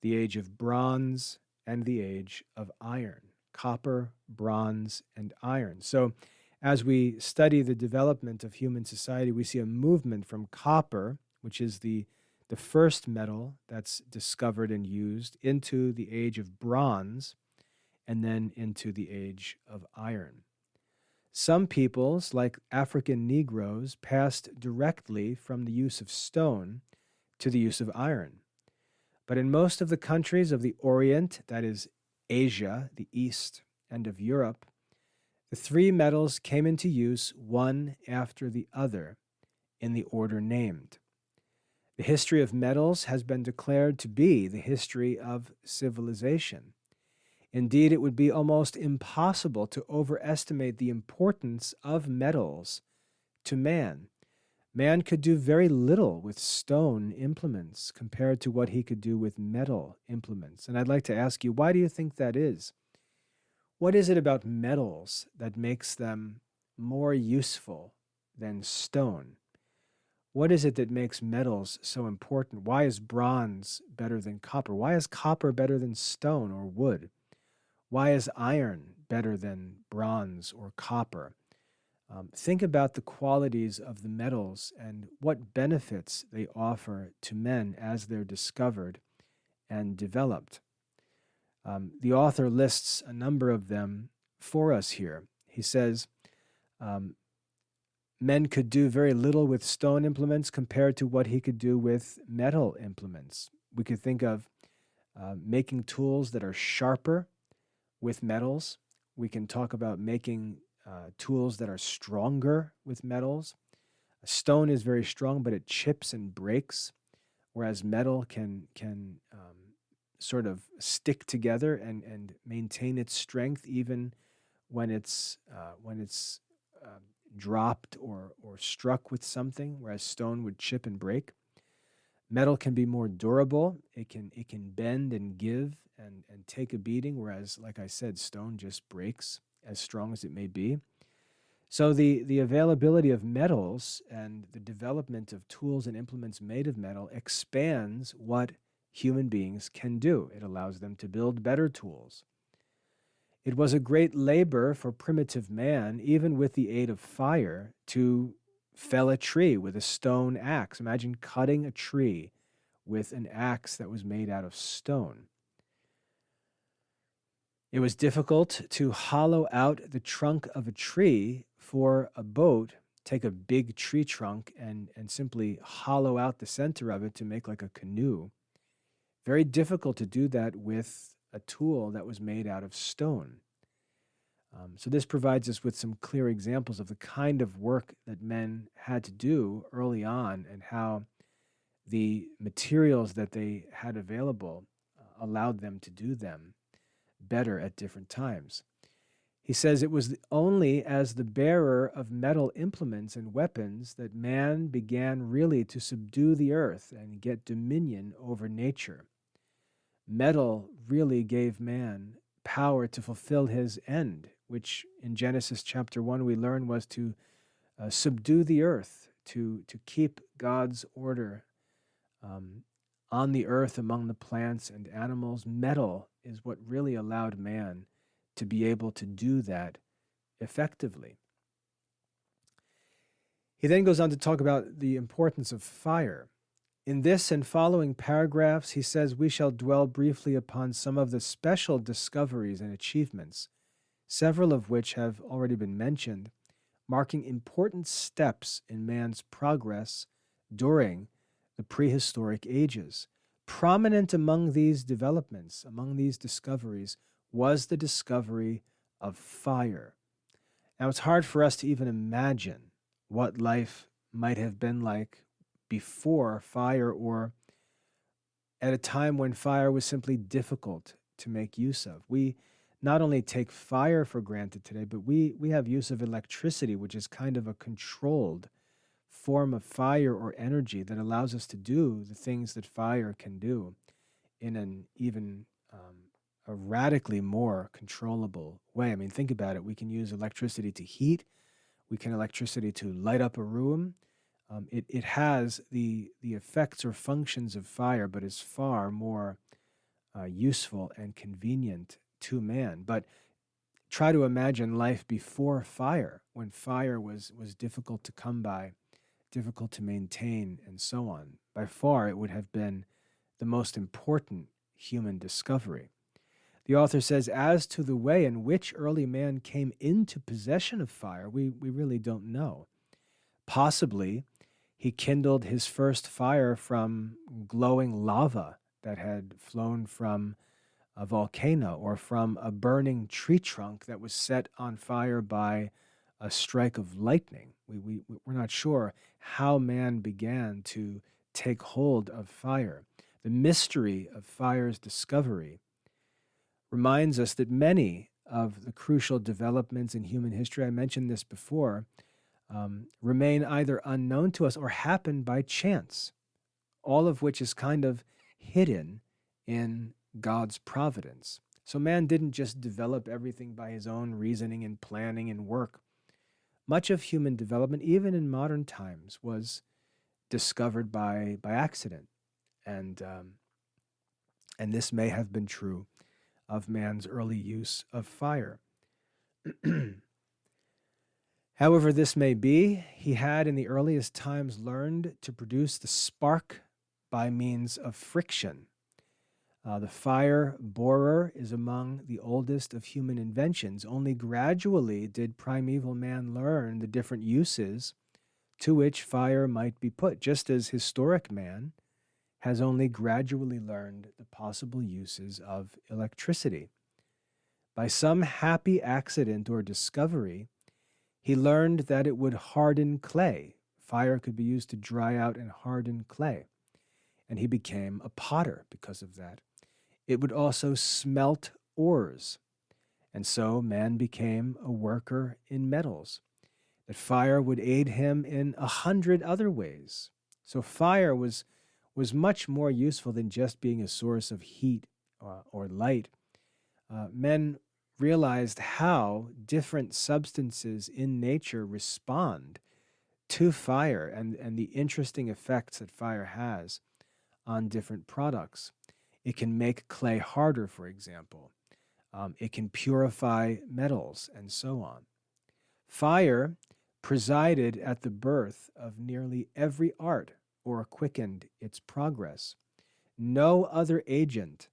the age of bronze, and the age of iron. Copper, bronze, and iron. So as we study the development of human society, we see a movement from copper, which is the first metal that's discovered and used, into the age of bronze, and then into the age of iron. Some peoples, like African Negroes, passed directly from the use of stone to the use of iron. But in most of the countries of the Orient, that is, Asia, the East, and of Europe, the three metals came into use one after the other in the order named. The history of metals has been declared to be the history of civilization. Indeed, it would be almost impossible to overestimate the importance of metals to man. Man could do very little with stone implements compared to what he could do with metal implements. And I'd like to ask you, why do you think that is? What is it about metals that makes them more useful than stone? What is it that makes metals so important? Why is bronze better than copper? Why is copper better than stone or wood? Why is iron better than bronze or copper? Think about the qualities of the metals and what benefits they offer to men as they're discovered and developed. The author lists a number of them for us here. He says, men could do very little with stone implements compared to what he could do with metal implements. We could think of making tools that are sharper with metals. We can talk about making tools that are stronger with metals. A stone is very strong, but it chips and breaks, whereas metal can sort of stick together and maintain its strength even when it's dropped or struck with something, whereas stone would chip and break. Metal can be more durable. It can bend and give and take a beating, whereas, like I said, stone just breaks, as strong as it may be. So the availability of metals and the development of tools and implements made of metal expands what human beings can do. It allows them to build better tools. It was a great labor for primitive man, even with the aid of fire, to fell a tree with a stone axe. Imagine cutting a tree with an axe that was made out of stone. It was difficult to hollow out the trunk of a tree for a boat, take a big tree trunk and simply hollow out the center of it to make like a canoe. Very difficult to do that with a tool that was made out of stone. So this provides us with some clear examples of the kind of work that men had to do early on and how the materials that they had available allowed them to do them better at different times. He says it was only as the bearer of metal implements and weapons that man began really to subdue the earth and get dominion over nature. Metal really gave man power to fulfill his end, which in Genesis chapter 1 we learn was to subdue the earth, to keep God's order on the earth among the plants and animals. Metal is what really allowed man to be able to do that effectively. He then goes on to talk about the importance of fire. In this and following paragraphs, he says we shall dwell briefly upon some of the special discoveries and achievements, several of which have already been mentioned, marking important steps in man's progress during the prehistoric ages. Prominent among these developments, among these discoveries, was the discovery of fire. Now, it's hard for us to even imagine what life might have been like before fire, or at a time when fire was simply difficult to make use of. We not only take fire for granted today, but we have use of electricity, which is kind of a controlled form of fire or energy that allows us to do the things that fire can do in an even a radically more controllable way. I mean, think about it. We can use electricity to heat. We can electricity to light up a room. It has the effects or functions of fire, but is far more useful and convenient to man. But try to imagine life before fire, when fire was difficult to come by, difficult to maintain, and so on. By far, it would have been the most important human discovery. The author says, as to the way in which early man came into possession of fire, we really don't know. Possibly, he kindled his first fire from glowing lava that had flown from a volcano or from a burning tree trunk that was set on fire by a strike of lightning. We're not sure how man began to take hold of fire. The mystery of fire's discovery reminds us that many of the crucial developments in human history, I mentioned this before, remain either unknown to us or happen by chance, all of which is kind of hidden in God's providence. So man didn't just develop everything by his own reasoning and planning and work. Much of human development, even in modern times, was discovered by accident. And this may have been true of man's early use of fire. However this may be, he had in the earliest times learned to produce the spark by means of friction. The fire borer is among the oldest of human inventions. Only gradually did primeval man learn the different uses to which fire might be put, just as historic man has only gradually learned the possible uses of electricity. By some happy accident or discovery, he learned that it would harden clay. Fire could be used to dry out and harden clay. And he became a potter because of that. It would also smelt ores. And so man became a worker in metals. That fire would aid him in 100 other ways. So fire was much more useful than just being a source of heat or light. Men realized how different substances in nature respond to fire and the interesting effects that fire has on different products. It can make clay harder, for example. It can purify metals and so on. Fire presided at the birth of nearly every art or quickened its progress. No other agent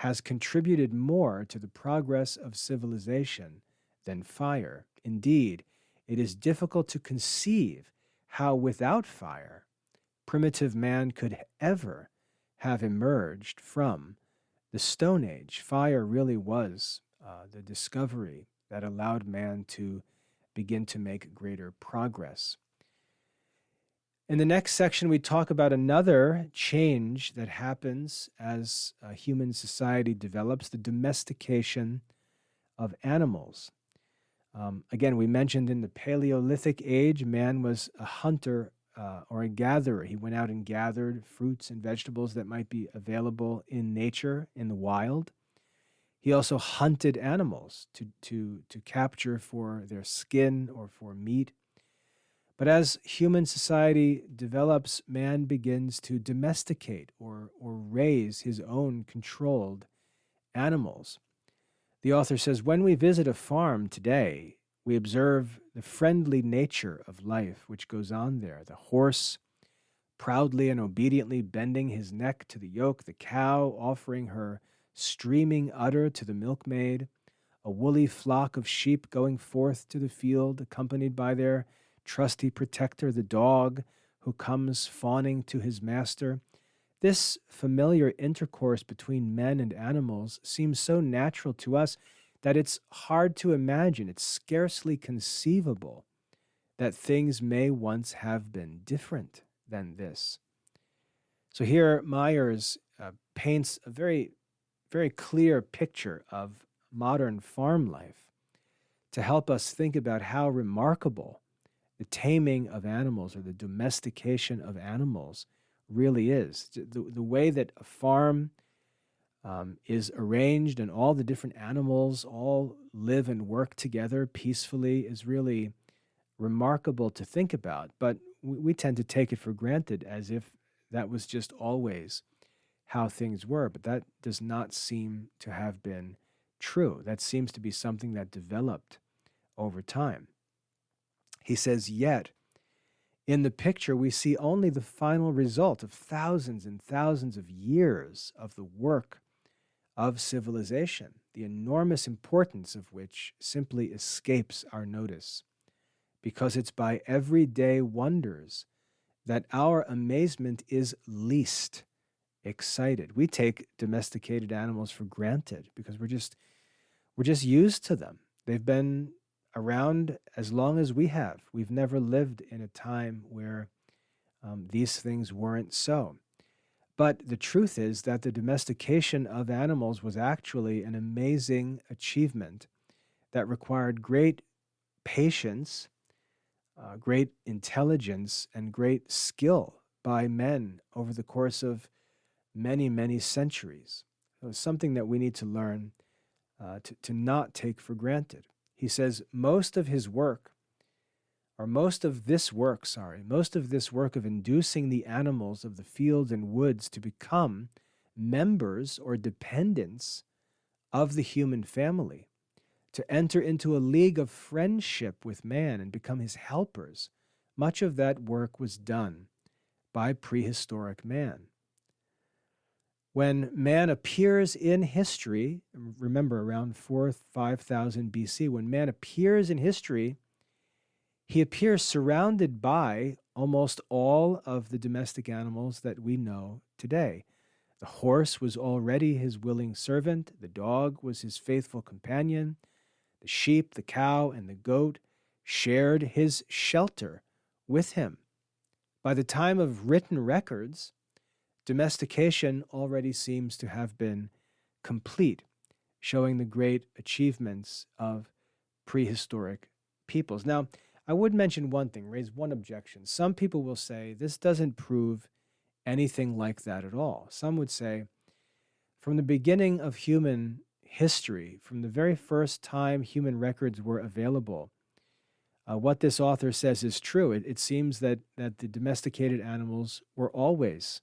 has contributed more to the progress of civilization than fire. Indeed, it is difficult to conceive how without fire, primitive man could ever have emerged from the Stone Age. Fire really was the discovery that allowed man to begin to make greater progress. In the next section, we talk about another change that happens as human society develops, the domestication of animals. Again, we mentioned in the Paleolithic age, man was a hunter or a gatherer. He went out and gathered fruits and vegetables that might be available in nature, in the wild. He also hunted animals to capture for their skin or for meat. But as human society develops, man begins to domesticate or raise his own controlled animals. The author says, when we visit a farm today, we observe the friendly nature of life which goes on there. The horse proudly and obediently bending his neck to the yoke, the cow offering her streaming udder to the milkmaid, a woolly flock of sheep going forth to the field, accompanied by their trusty protector, the dog, who comes fawning to his master. This familiar intercourse between men and animals seems so natural to us that it's hard to imagine, it's scarcely conceivable that things may once have been different than this. So here Myers paints a very, very clear picture of modern farm life to help us think about how remarkable the taming of animals or the domestication of animals really is. The way that a farm is arranged and all the different animals all live and work together peacefully is really remarkable to think about. But we tend to take it for granted as if that was just always how things were. But that does not seem to have been true. That seems to be something that developed over time. He says, yet, in the picture, we see only the final result of thousands and thousands of years of the work of civilization, the enormous importance of which simply escapes our notice, because it's by everyday wonders that our amazement is least excited. We take domesticated animals for granted because we're just used to them. They've been around as long as we have. We've never lived in a time where these things weren't so. But the truth is that the domestication of animals was actually an amazing achievement that required great patience, great intelligence, and great skill by men over the course of many, many centuries. So it's something that we need to learn to not take for granted. He says most of this work of inducing the animals of the fields and woods to become members or dependents of the human family, to enter into a league of friendship with man and become his helpers, much of that work was done by prehistoric man. When man appears in history, remember around 5,000 BC, when man appears in history, he appears surrounded by almost all of the domestic animals that we know today. The horse was already his willing servant. The dog was his faithful companion. The sheep, the cow, and the goat shared his shelter with him. By the time of written records, domestication already seems to have been complete, showing the great achievements of prehistoric peoples. Now, I would mention one thing, raise one objection. Some people will say this doesn't prove anything like that at all. Some would say from the beginning of human history, from the very first time human records were available, what this author says is true. It seems that the domesticated animals were always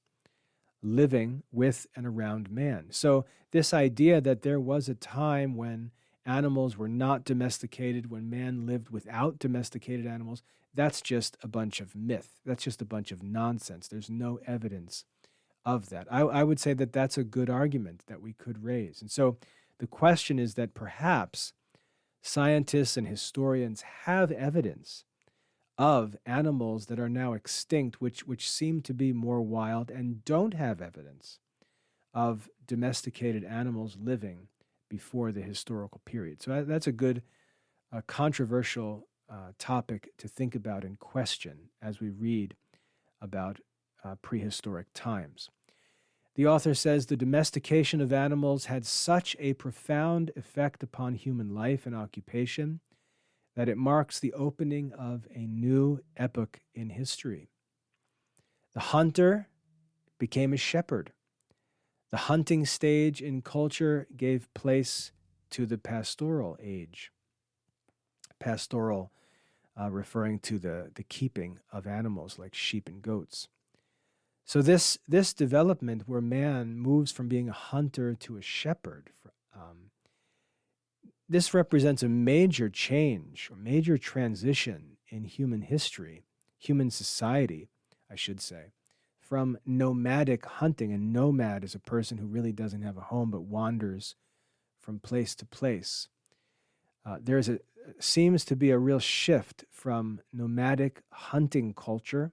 living with and around man. So this idea that there was a time when animals were not domesticated, when man lived without domesticated animals, that's just a bunch of myth. That's just a bunch of nonsense. There's no evidence of that. I would say that that's a good argument that we could raise. And so the question is that perhaps scientists and historians have evidence of animals that are now extinct, which seem to be more wild, and don't have evidence of domesticated animals living before the historical period. So that's a good controversial topic to think about and question as we read about prehistoric times. The author says the domestication of animals had such a profound effect upon human life and occupation that it marks the opening of a new epoch in history. The hunter became a shepherd. The hunting stage in culture gave place to the pastoral age. Pastoral referring to the keeping of animals like sheep and goats. So this development where man moves from being a hunter to a shepherd, this represents a major change, or major transition in human history, human society, I should say, from nomadic hunting. A nomad is a person who really doesn't have a home but wanders from place to place. Seems to be a real shift from nomadic hunting culture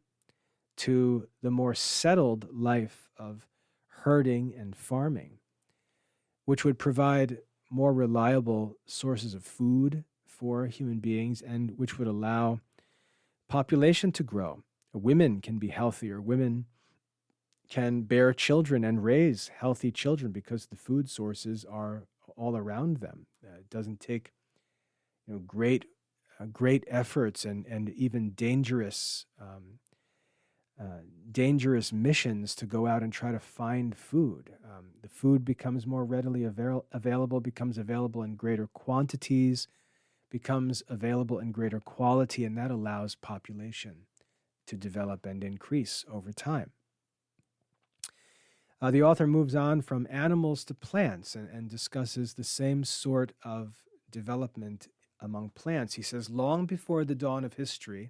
to the more settled life of herding and farming, which would provide more reliable sources of food for human beings and which would allow population to grow. Women can be healthier. Women can bear children and raise healthy children because the food sources are all around them. It doesn't take great efforts and even dangerous missions to go out and try to find food. The food becomes more readily available, becomes available in greater quantities, becomes available in greater quality, and that allows population to develop and increase over time. The author moves on from animals to plants and discusses the same sort of development among plants. He says, long before the dawn of history,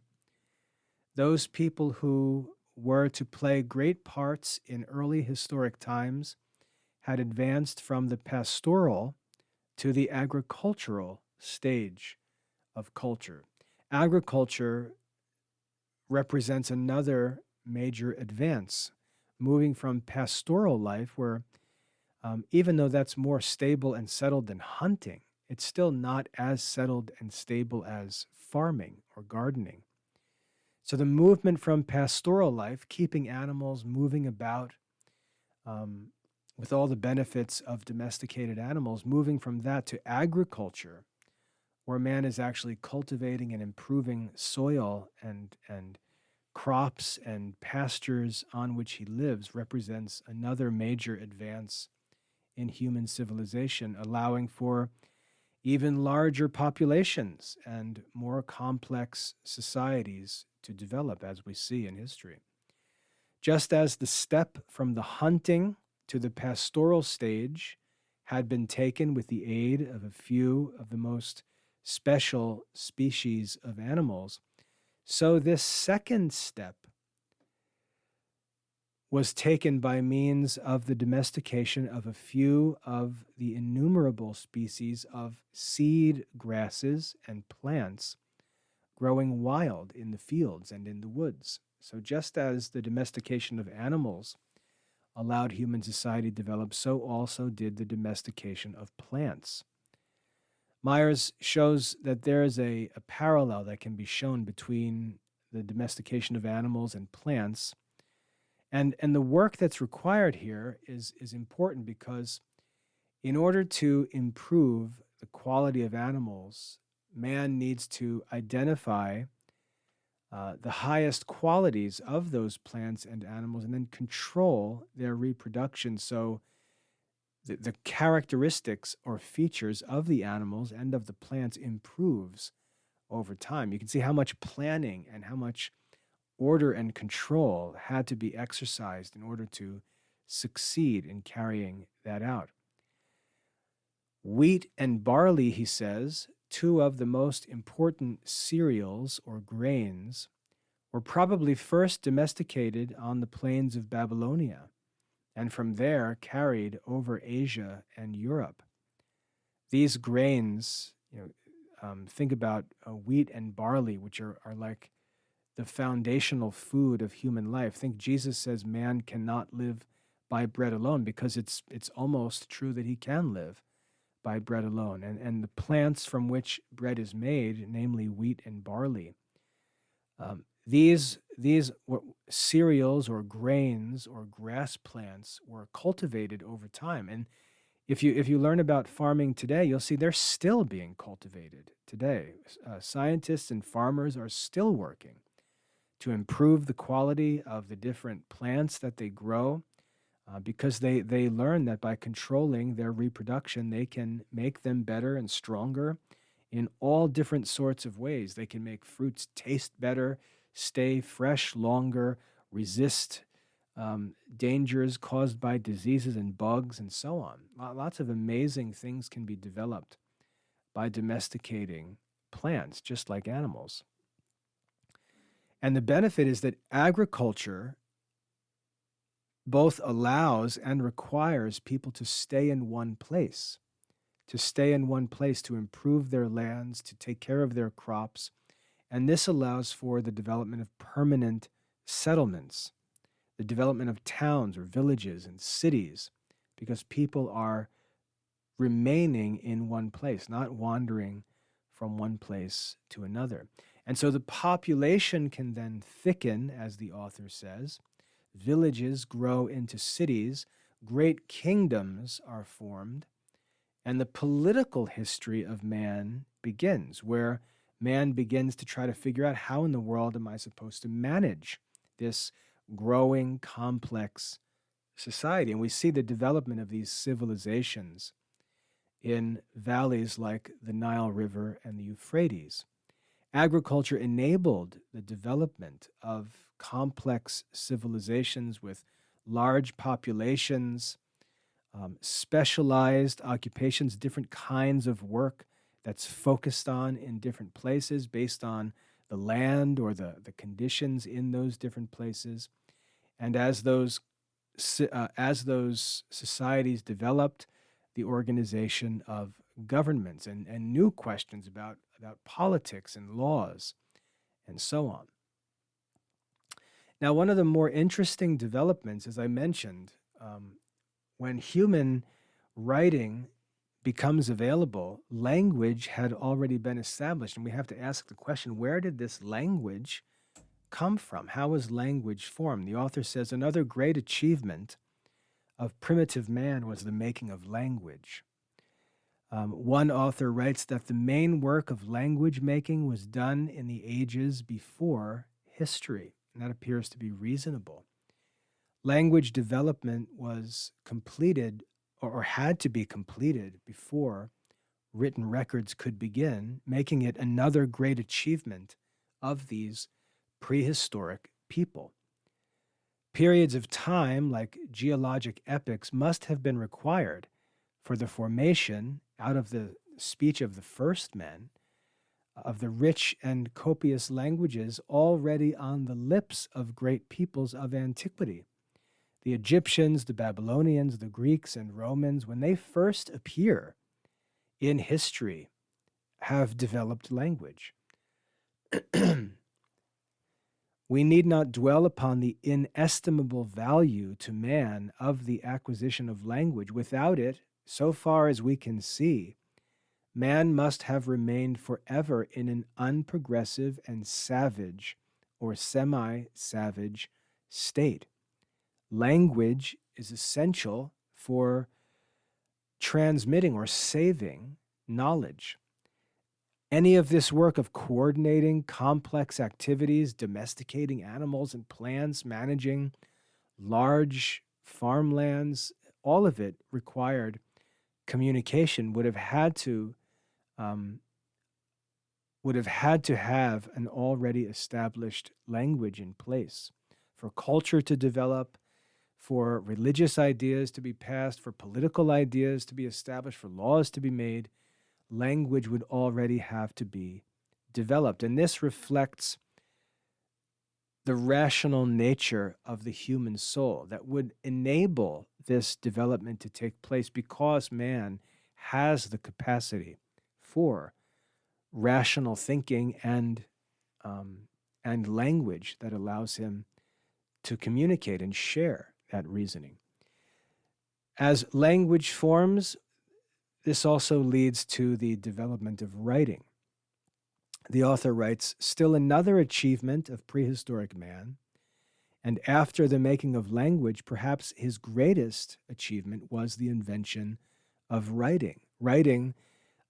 those people who were to play great parts in early historic times had advanced from the pastoral to the agricultural stage of culture. Agriculture represents another major advance, moving from pastoral life, where even though that's more stable and settled than hunting, it's still not as settled and stable as farming or gardening. So the movement from pastoral life, keeping animals moving about with all the benefits of domesticated animals, moving from that to agriculture, where man is actually cultivating and improving soil and crops and pastures on which he lives, represents another major advance in human civilization, allowing for even larger populations and more complex societies to develop, as we see in history. Just as the step from the hunting to the pastoral stage had been taken with the aid of a few of the most special species of animals, so this second step was taken by means of the domestication of a few of the innumerable species of seed grasses and plants growing wild in the fields and in the woods. So just as the domestication of animals allowed human society to develop, so also did the domestication of plants. Myers shows that there is a parallel that can be shown between the domestication of animals and plants. And the work that's required here is important because in order to improve the quality of animals, man needs to identify the highest qualities of those plants and animals and then control their reproduction so the characteristics or features of the animals and of the plants improves over time. You can see how much planning and how much order and control had to be exercised in order to succeed in carrying that out. Wheat and barley, he says, two of the most important cereals or grains, were probably first domesticated on the plains of Babylonia and from there carried over Asia and Europe. These grains, think about wheat and barley, which are like the foundational food of human life. Think Jesus says man cannot live by bread alone, because it's almost true that he can live by bread alone. And the plants from which bread is made, namely wheat and barley, these cereals or grains or grass plants were cultivated over time. And if you learn about farming today, you'll see they're still being cultivated today. Scientists and farmers are still working to improve the quality of the different plants that they grow, because they learn that by controlling their reproduction, they can make them better and stronger in all different sorts of ways. They can make fruits taste better, stay fresh longer, resist dangers caused by diseases and bugs, and so on. Lots of amazing things can be developed by domesticating plants, just like animals. And the benefit is that agriculture both allows and requires people to stay in one place, to improve their lands, to take care of their crops. And this allows for the development of permanent settlements, the development of towns or villages and cities, because people are remaining in one place, not wandering from one place to another. And so the population can then thicken, as the author says. Villages grow into cities, great kingdoms are formed, and the political history of man begins, where man begins to try to figure out, how in the world am I supposed to manage this growing, complex society? And we see the development of these civilizations in valleys like the Nile River and the Euphrates. Agriculture enabled the development of complex civilizations with large populations, specialized occupations, different kinds of work that's focused on in different places based on the land or the conditions in those different places. And as those as those societies developed, the organization of governments and new questions about politics and laws and so on. Now, one of the more interesting developments, as I mentioned, when human writing becomes available, language had already been established. And we have to ask the question, where did this language come from? How was language formed? The author says another great achievement of primitive man was the making of language. One author writes that the main work of language making was done in the ages before history, and that appears to be reasonable. Language development was completed or had to be completed before written records could begin, making it another great achievement of these prehistoric people. Periods of time, like geologic epochs, must have been required for the formation, out of the speech of the first men, of the rich and copious languages already on the lips of great peoples of antiquity. The Egyptians, the Babylonians, the Greeks, and Romans, when they first appear in history, have developed language. We need not dwell upon the inestimable value to man of the acquisition of language. Without it, so far as we can see, man must have remained forever in an unprogressive and savage or semi-savage state. Language is essential for transmitting or saving knowledge. Any of this work of coordinating complex activities, domesticating animals and plants, managing large farmlands, all of it required communication, would have had to have an already established language in place for culture to develop, for religious ideas to be passed, for political ideas to be established, for laws to be made. Language would already have to be developed. And this reflects the rational nature of the human soul that would enable this development to take place because man has the capacity for rational thinking and language that allows him to communicate and share that reasoning. As language forms, this also leads to the development of writing. The author writes, still another achievement of prehistoric man, and after the making of language, perhaps his greatest achievement was the invention of writing. Writing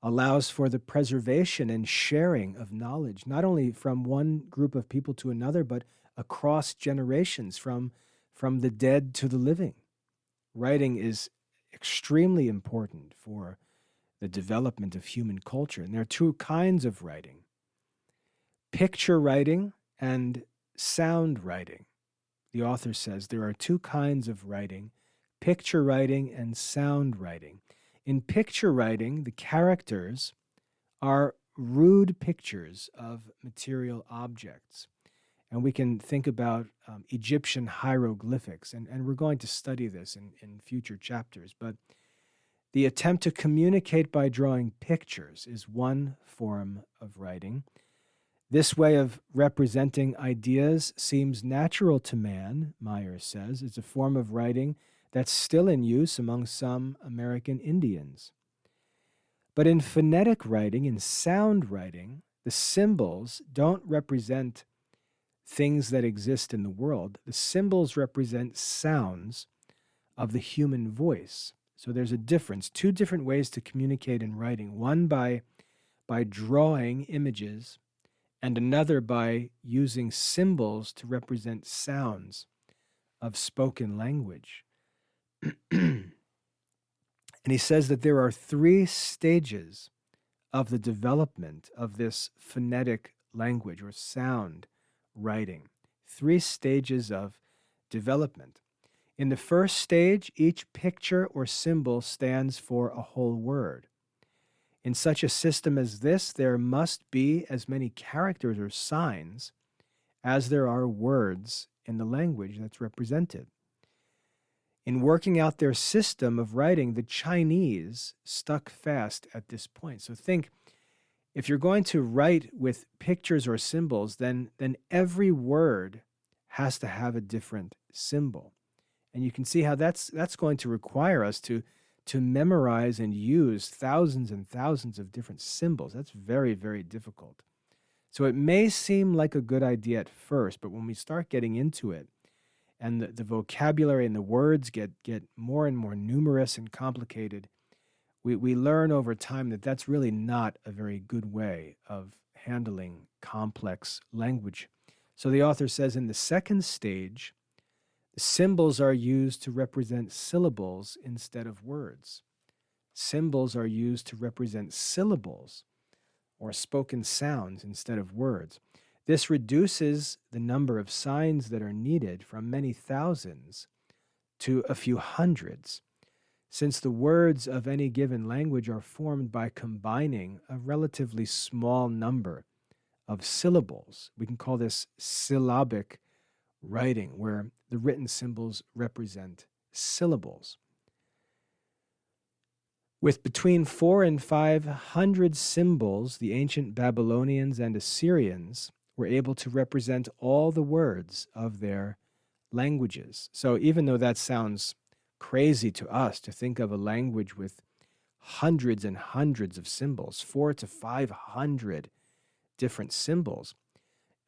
allows for the preservation and sharing of knowledge, not only from one group of people to another, but across generations, from the dead to the living. Writing is extremely important for the development of human culture. And there are two kinds of writing: picture writing and sound writing. The author says there are two kinds of writing: picture writing and sound writing. In picture writing, the characters are rude pictures of material objects. And we can think about Egyptian hieroglyphics, and we're going to study this in future chapters. But the attempt to communicate by drawing pictures is one form of writing. This way of representing ideas seems natural to man, Meyer says. It's a form of writing that's still in use among some American Indians. But in phonetic writing, in sound writing, the symbols don't represent things that exist in the world. The symbols represent sounds of the human voice. So there's a difference, two different ways to communicate in writing, one by drawing images, and another by using symbols to represent sounds of spoken language. And he says that there are three stages of the development of this phonetic language or sound writing. Three stages of development. In the first stage, each picture or symbol stands for a whole word. In such a system as this, there must be as many characters or signs as there are words in the language that's represented. In working out their system of writing, the Chinese stuck fast at this point. So think, if you're going to write with pictures or symbols, then every word has to have a different symbol. And you can see how that's going to require us to memorize and use thousands and thousands of different symbols. That's very, very difficult. So it may seem like a good idea at first, but when we start getting into it, and the vocabulary and the words get more and more numerous and complicated, we learn over time that that's really not a very good way of handling complex language. So the author says in the second stage, symbols are used to represent syllables instead of words. Symbols are used to represent syllables or spoken sounds instead of words. This reduces the number of signs that are needed from many thousands to a few hundreds, since the words of any given language are formed by combining a relatively small number of syllables. We can call this syllabic writing, where the written symbols represent syllables. With between 400 and 500 symbols, the ancient Babylonians and Assyrians were able to represent all the words of their languages. So even though that sounds crazy to us to think of a language with hundreds and hundreds of symbols, 400 to 500 different symbols,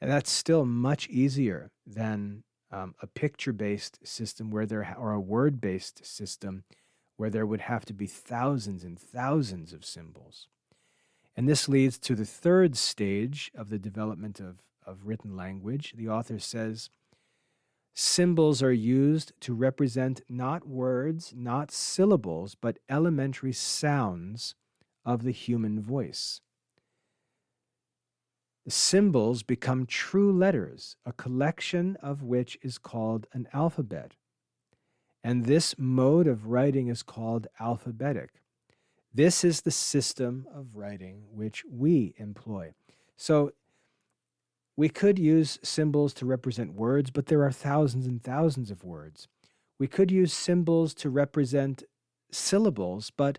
and that's still much easier than a picture-based system or a word-based system where there would have to be thousands and thousands of symbols. And this leads to the third stage of the development of written language. The author says, symbols are used to represent not words, not syllables, but elementary sounds of the human voice. The symbols become true letters, a collection of which is called an alphabet. And this mode of writing is called alphabetic. This is the system of writing which we employ. So we could use symbols to represent words, but there are thousands and thousands of words. We could use symbols to represent syllables, but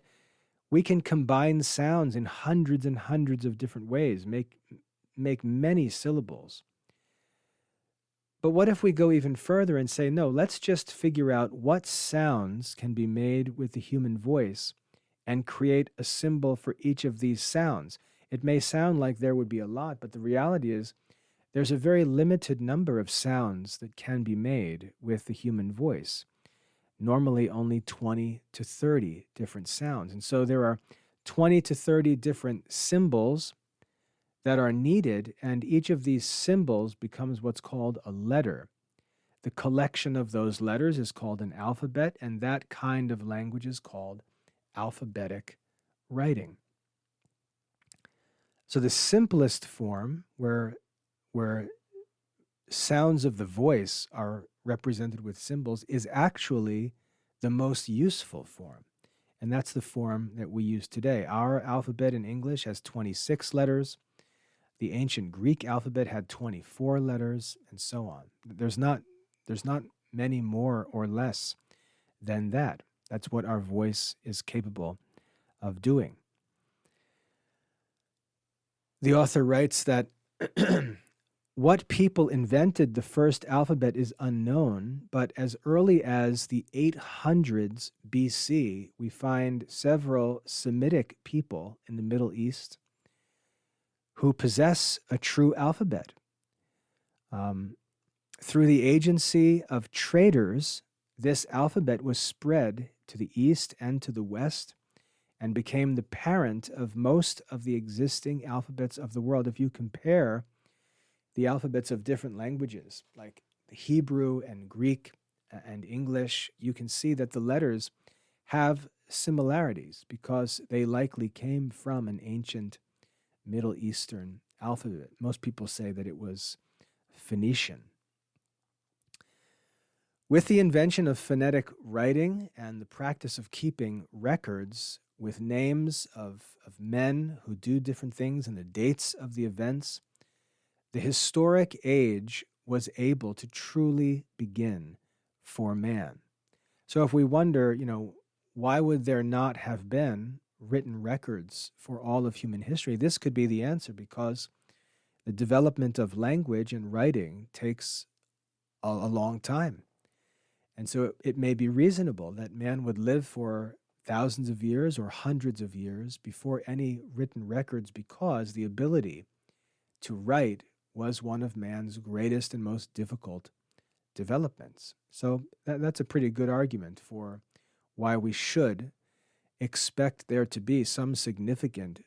we can combine sounds in hundreds and hundreds of different ways, make many syllables. But what if we go even further and say, no, let's just figure out what sounds can be made with the human voice and create a symbol for each of these sounds. It may sound like there would be a lot, but the reality is there's a very limited number of sounds that can be made with the human voice. Normally only 20 to 30 different sounds. And so there are 20 to 30 different symbols that are needed, and each of these symbols becomes what's called a letter. The collection of those letters is called an alphabet, and that kind of language is called alphabetic writing. So the simplest form, where sounds of the voice are represented with symbols, is actually the most useful form. And that's the form that we use today. Our alphabet in English has 26 letters. The ancient Greek alphabet had 24 letters, and so on. There's not many more or less than that. That's what our voice is capable of doing. The author writes that what people invented the first alphabet is unknown, but as early as the 800s BC, we find several Semitic people in the Middle East who possess a true alphabet. Through the agency of traders, this alphabet was spread to the east and to the west and became the parent of most of the existing alphabets of the world. If you compare the alphabets of different languages, like the Hebrew and Greek and English, you can see that the letters have similarities because they likely came from an ancient Middle Eastern alphabet. Most people say that it was Phoenician. With the invention of phonetic writing and the practice of keeping records with names of men who do different things and the dates of the events, the historic age was able to truly begin for man. So if we wonder, why would there not have been written records for all of human history? This could be the answer, because the development of language and writing takes a long time. And so it may be reasonable that man would live for thousands of years or hundreds of years before any written records, because the ability to write was one of man's greatest and most difficult developments. So that's a pretty good argument for why we should expect there to be some significant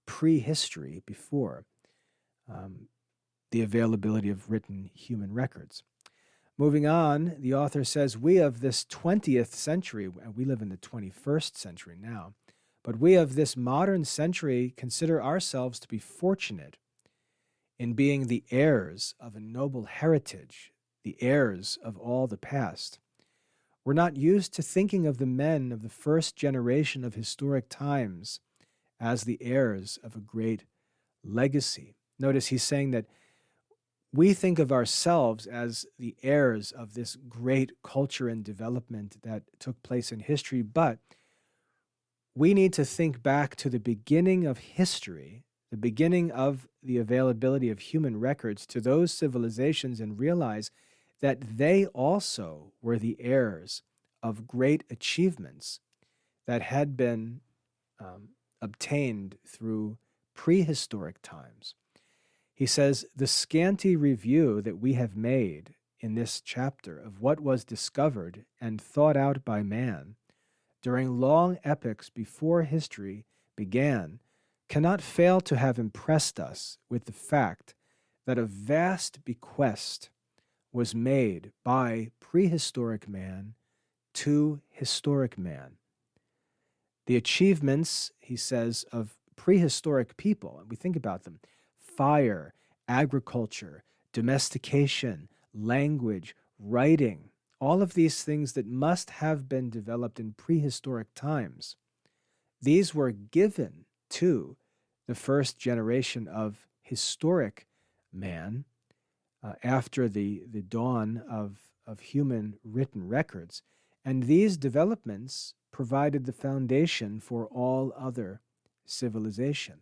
prehistory before the availability of written human records. Moving on, the author says, we of this 20th century, and we live in the 21st century now, but we of this modern century consider ourselves to be fortunate in being the heirs of a noble heritage, the heirs of all the past. We're not used to thinking of the men of the first generation of historic times as the heirs of a great legacy. Notice he's saying that we think of ourselves as the heirs of this great culture and development that took place in history, but we need to think back to the beginning of history, the beginning of the availability of human records to those civilizations, and realize that they also were the heirs of great achievements that had been obtained through prehistoric times. He says, the scanty review that we have made in this chapter of what was discovered and thought out by man during long epochs before history began cannot fail to have impressed us with the fact that a vast bequest was made by prehistoric man to historic man. The achievements, he says, of prehistoric people, and we think about them: fire, agriculture, domestication, language, writing, all of these things that must have been developed in prehistoric times. These were given to the first generation of historic man after the dawn of human written records. And these developments provided the foundation for all other civilization.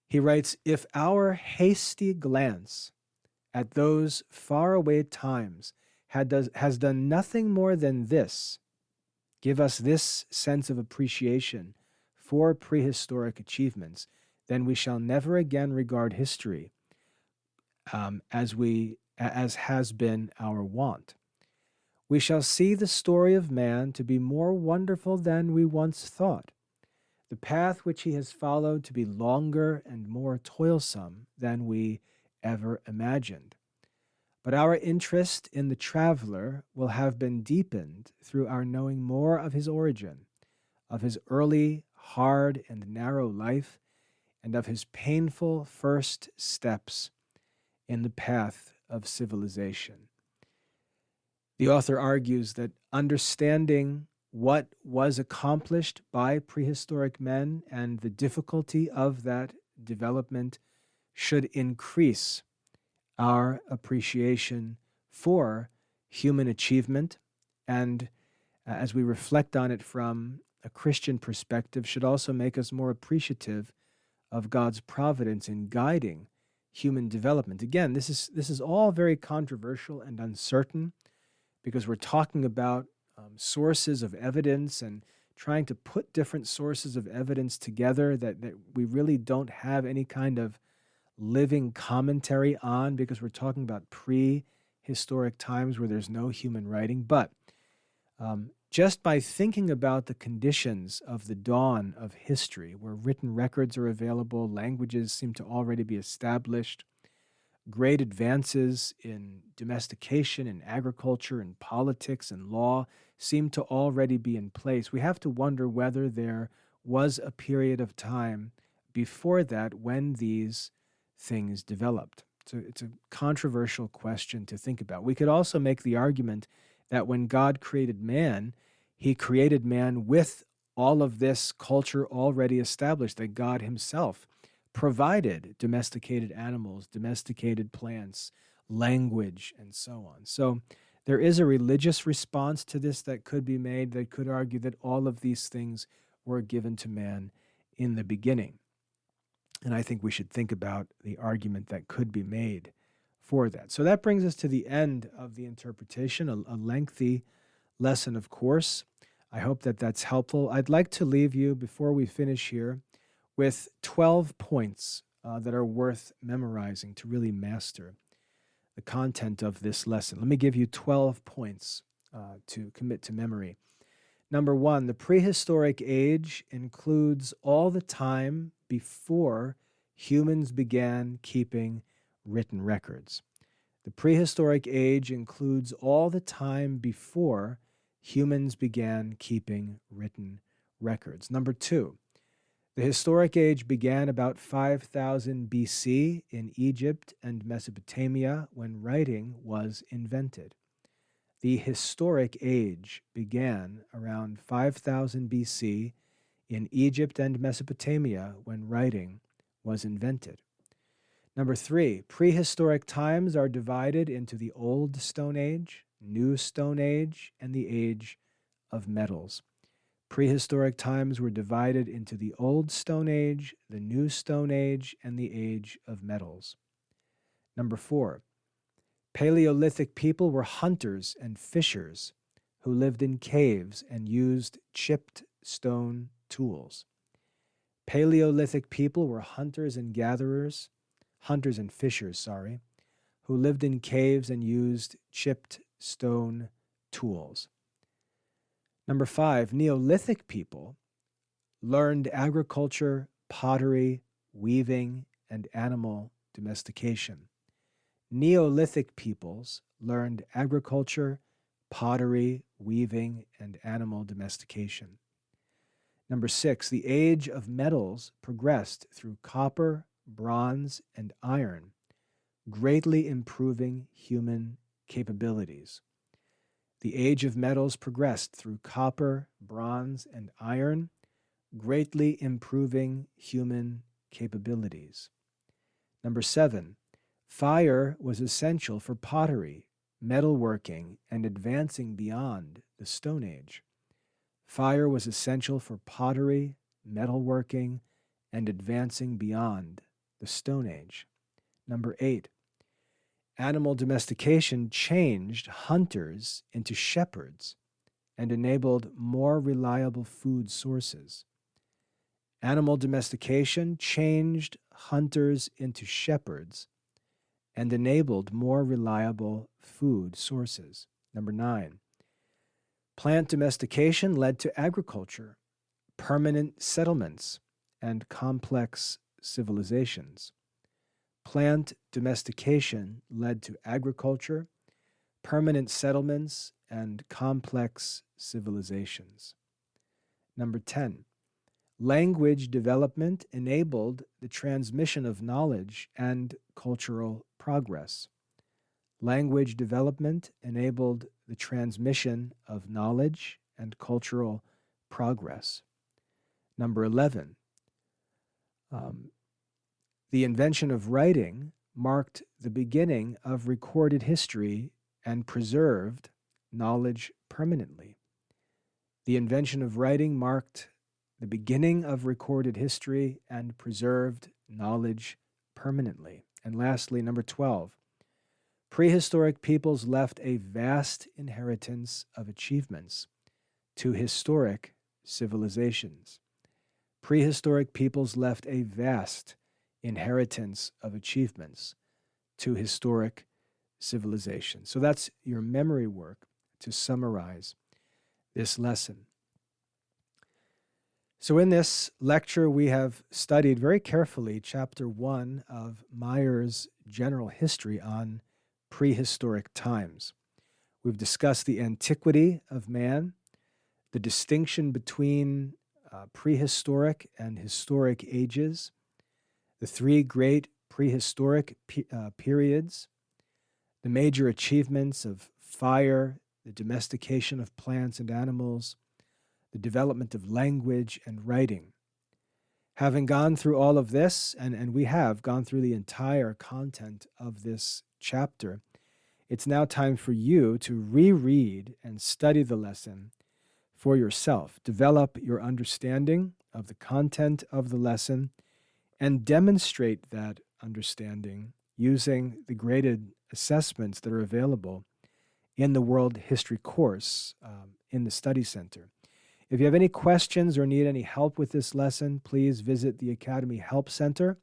He writes, if our hasty glance at those faraway times has done nothing more than this, give us this sense of appreciation for prehistoric achievements, then we shall never again regard history as has been our wont. We shall see the story of man to be more wonderful than we once thought, the path which he has followed to be longer and more toilsome than we ever imagined. But our interest in the traveler will have been deepened through our knowing more of his origin, of his early, hard, and narrow life, and of his painful first steps in the path of civilization. The author argues that understanding what was accomplished by prehistoric men and the difficulty of that development should increase our appreciation for human achievement, and as we reflect on it from a Christian perspective, should also make us more appreciative of God's providence in guiding human development. Again, this is all very controversial and uncertain, because we're talking about sources of evidence and trying to put different sources of evidence together that we really don't have any kind of living commentary on, because we're talking about prehistoric times where there's no human writing. But just by thinking about the conditions of the dawn of history, where written records are available, languages seem to already be established, great advances in domestication and agriculture and politics and law seem to already be in place, we have to wonder whether there was a period of time before that when these things developed. So it's a controversial question to think about. We could also make the argument that when God created man, he created man with all of this culture already established, that God himself provided domesticated animals, domesticated plants, language, and so on. So There is a religious response to this that could be made, that could argue that all of these things were given to man in the beginning. And I think we should think about the argument that could be made for that. So that brings us to the end of the interpretation, a lengthy lesson, of course. I hope that that's helpful. I'd like to leave you, before we finish here, with 12 points that are worth memorizing to really master the content of this lesson. Let me give you 12 points to commit to memory. Number one, the prehistoric age includes all the time before humans began keeping written records. The prehistoric age includes all the time before humans began keeping written records. Number two, the historic age began about 5000 BC in Egypt and Mesopotamia when writing was invented. The historic age began around 5000 BC in Egypt and Mesopotamia when writing was invented. Number three, prehistoric times are divided into the Old Stone Age, New Stone Age, and the Age of Metals. Prehistoric times were divided into the Old Stone Age, the New Stone Age, and the Age of Metals. Number four, Paleolithic people were hunters and fishers who lived in caves and used chipped stone tools. Paleolithic people were hunters and fishers, who lived in caves and used chipped stone tools. Number five, Neolithic people learned agriculture, pottery, weaving, and animal domestication. Neolithic peoples learned agriculture, pottery, weaving, and animal domestication. Number six, the age of metals progressed through copper, bronze, and iron, greatly improving human capabilities. The age of metals progressed through copper, bronze, and iron, greatly improving human capabilities. Number seven, fire was essential for pottery, metalworking, and advancing beyond the Stone Age. Fire was essential for pottery, metalworking, and advancing beyond the Stone Age. Number eight, animal domestication changed hunters into shepherds and enabled more reliable food sources. Animal domestication changed hunters into shepherds and enabled more reliable food sources. Number nine, plant domestication led to agriculture, permanent settlements, and complex civilizations. Plant domestication led to agriculture, permanent settlements, and complex civilizations. Number 10, language development enabled the transmission of knowledge and cultural progress. Language development enabled the transmission of knowledge and cultural progress. Number 11, the invention of writing marked the beginning of recorded history and preserved knowledge permanently. The invention of writing marked the beginning of recorded history and preserved knowledge permanently. And lastly, number 12, prehistoric peoples left a vast inheritance of achievements to historic civilizations. Prehistoric peoples left a vast inheritance of achievements to historic civilizations. So that's your memory work to summarize this lesson. So in this lecture, we have studied very carefully Chapter 1 of Meyer's General History on Prehistoric Times. We've discussed the antiquity of man, the distinction between prehistoric and historic ages, the three great prehistoric periods, the major achievements of fire, the domestication of plants and animals, the development of language and writing. Having gone through all of this, and we have gone through the entire content of this chapter, It's now time for you to reread and study the lesson for yourself. Develop your understanding of the content of the lesson and demonstrate that understanding using the graded assessments that are available in the World History course in the Study Center. If you have any questions or need any help with this lesson, please visit the Academy Help Center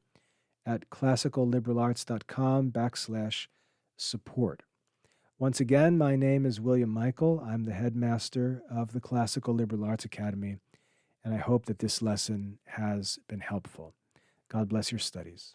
at classicalliberalarts.com/support. Once again, my name is William Michael. I'm the headmaster of the Classical Liberal Arts Academy, and I hope that this lesson has been helpful. God bless your studies.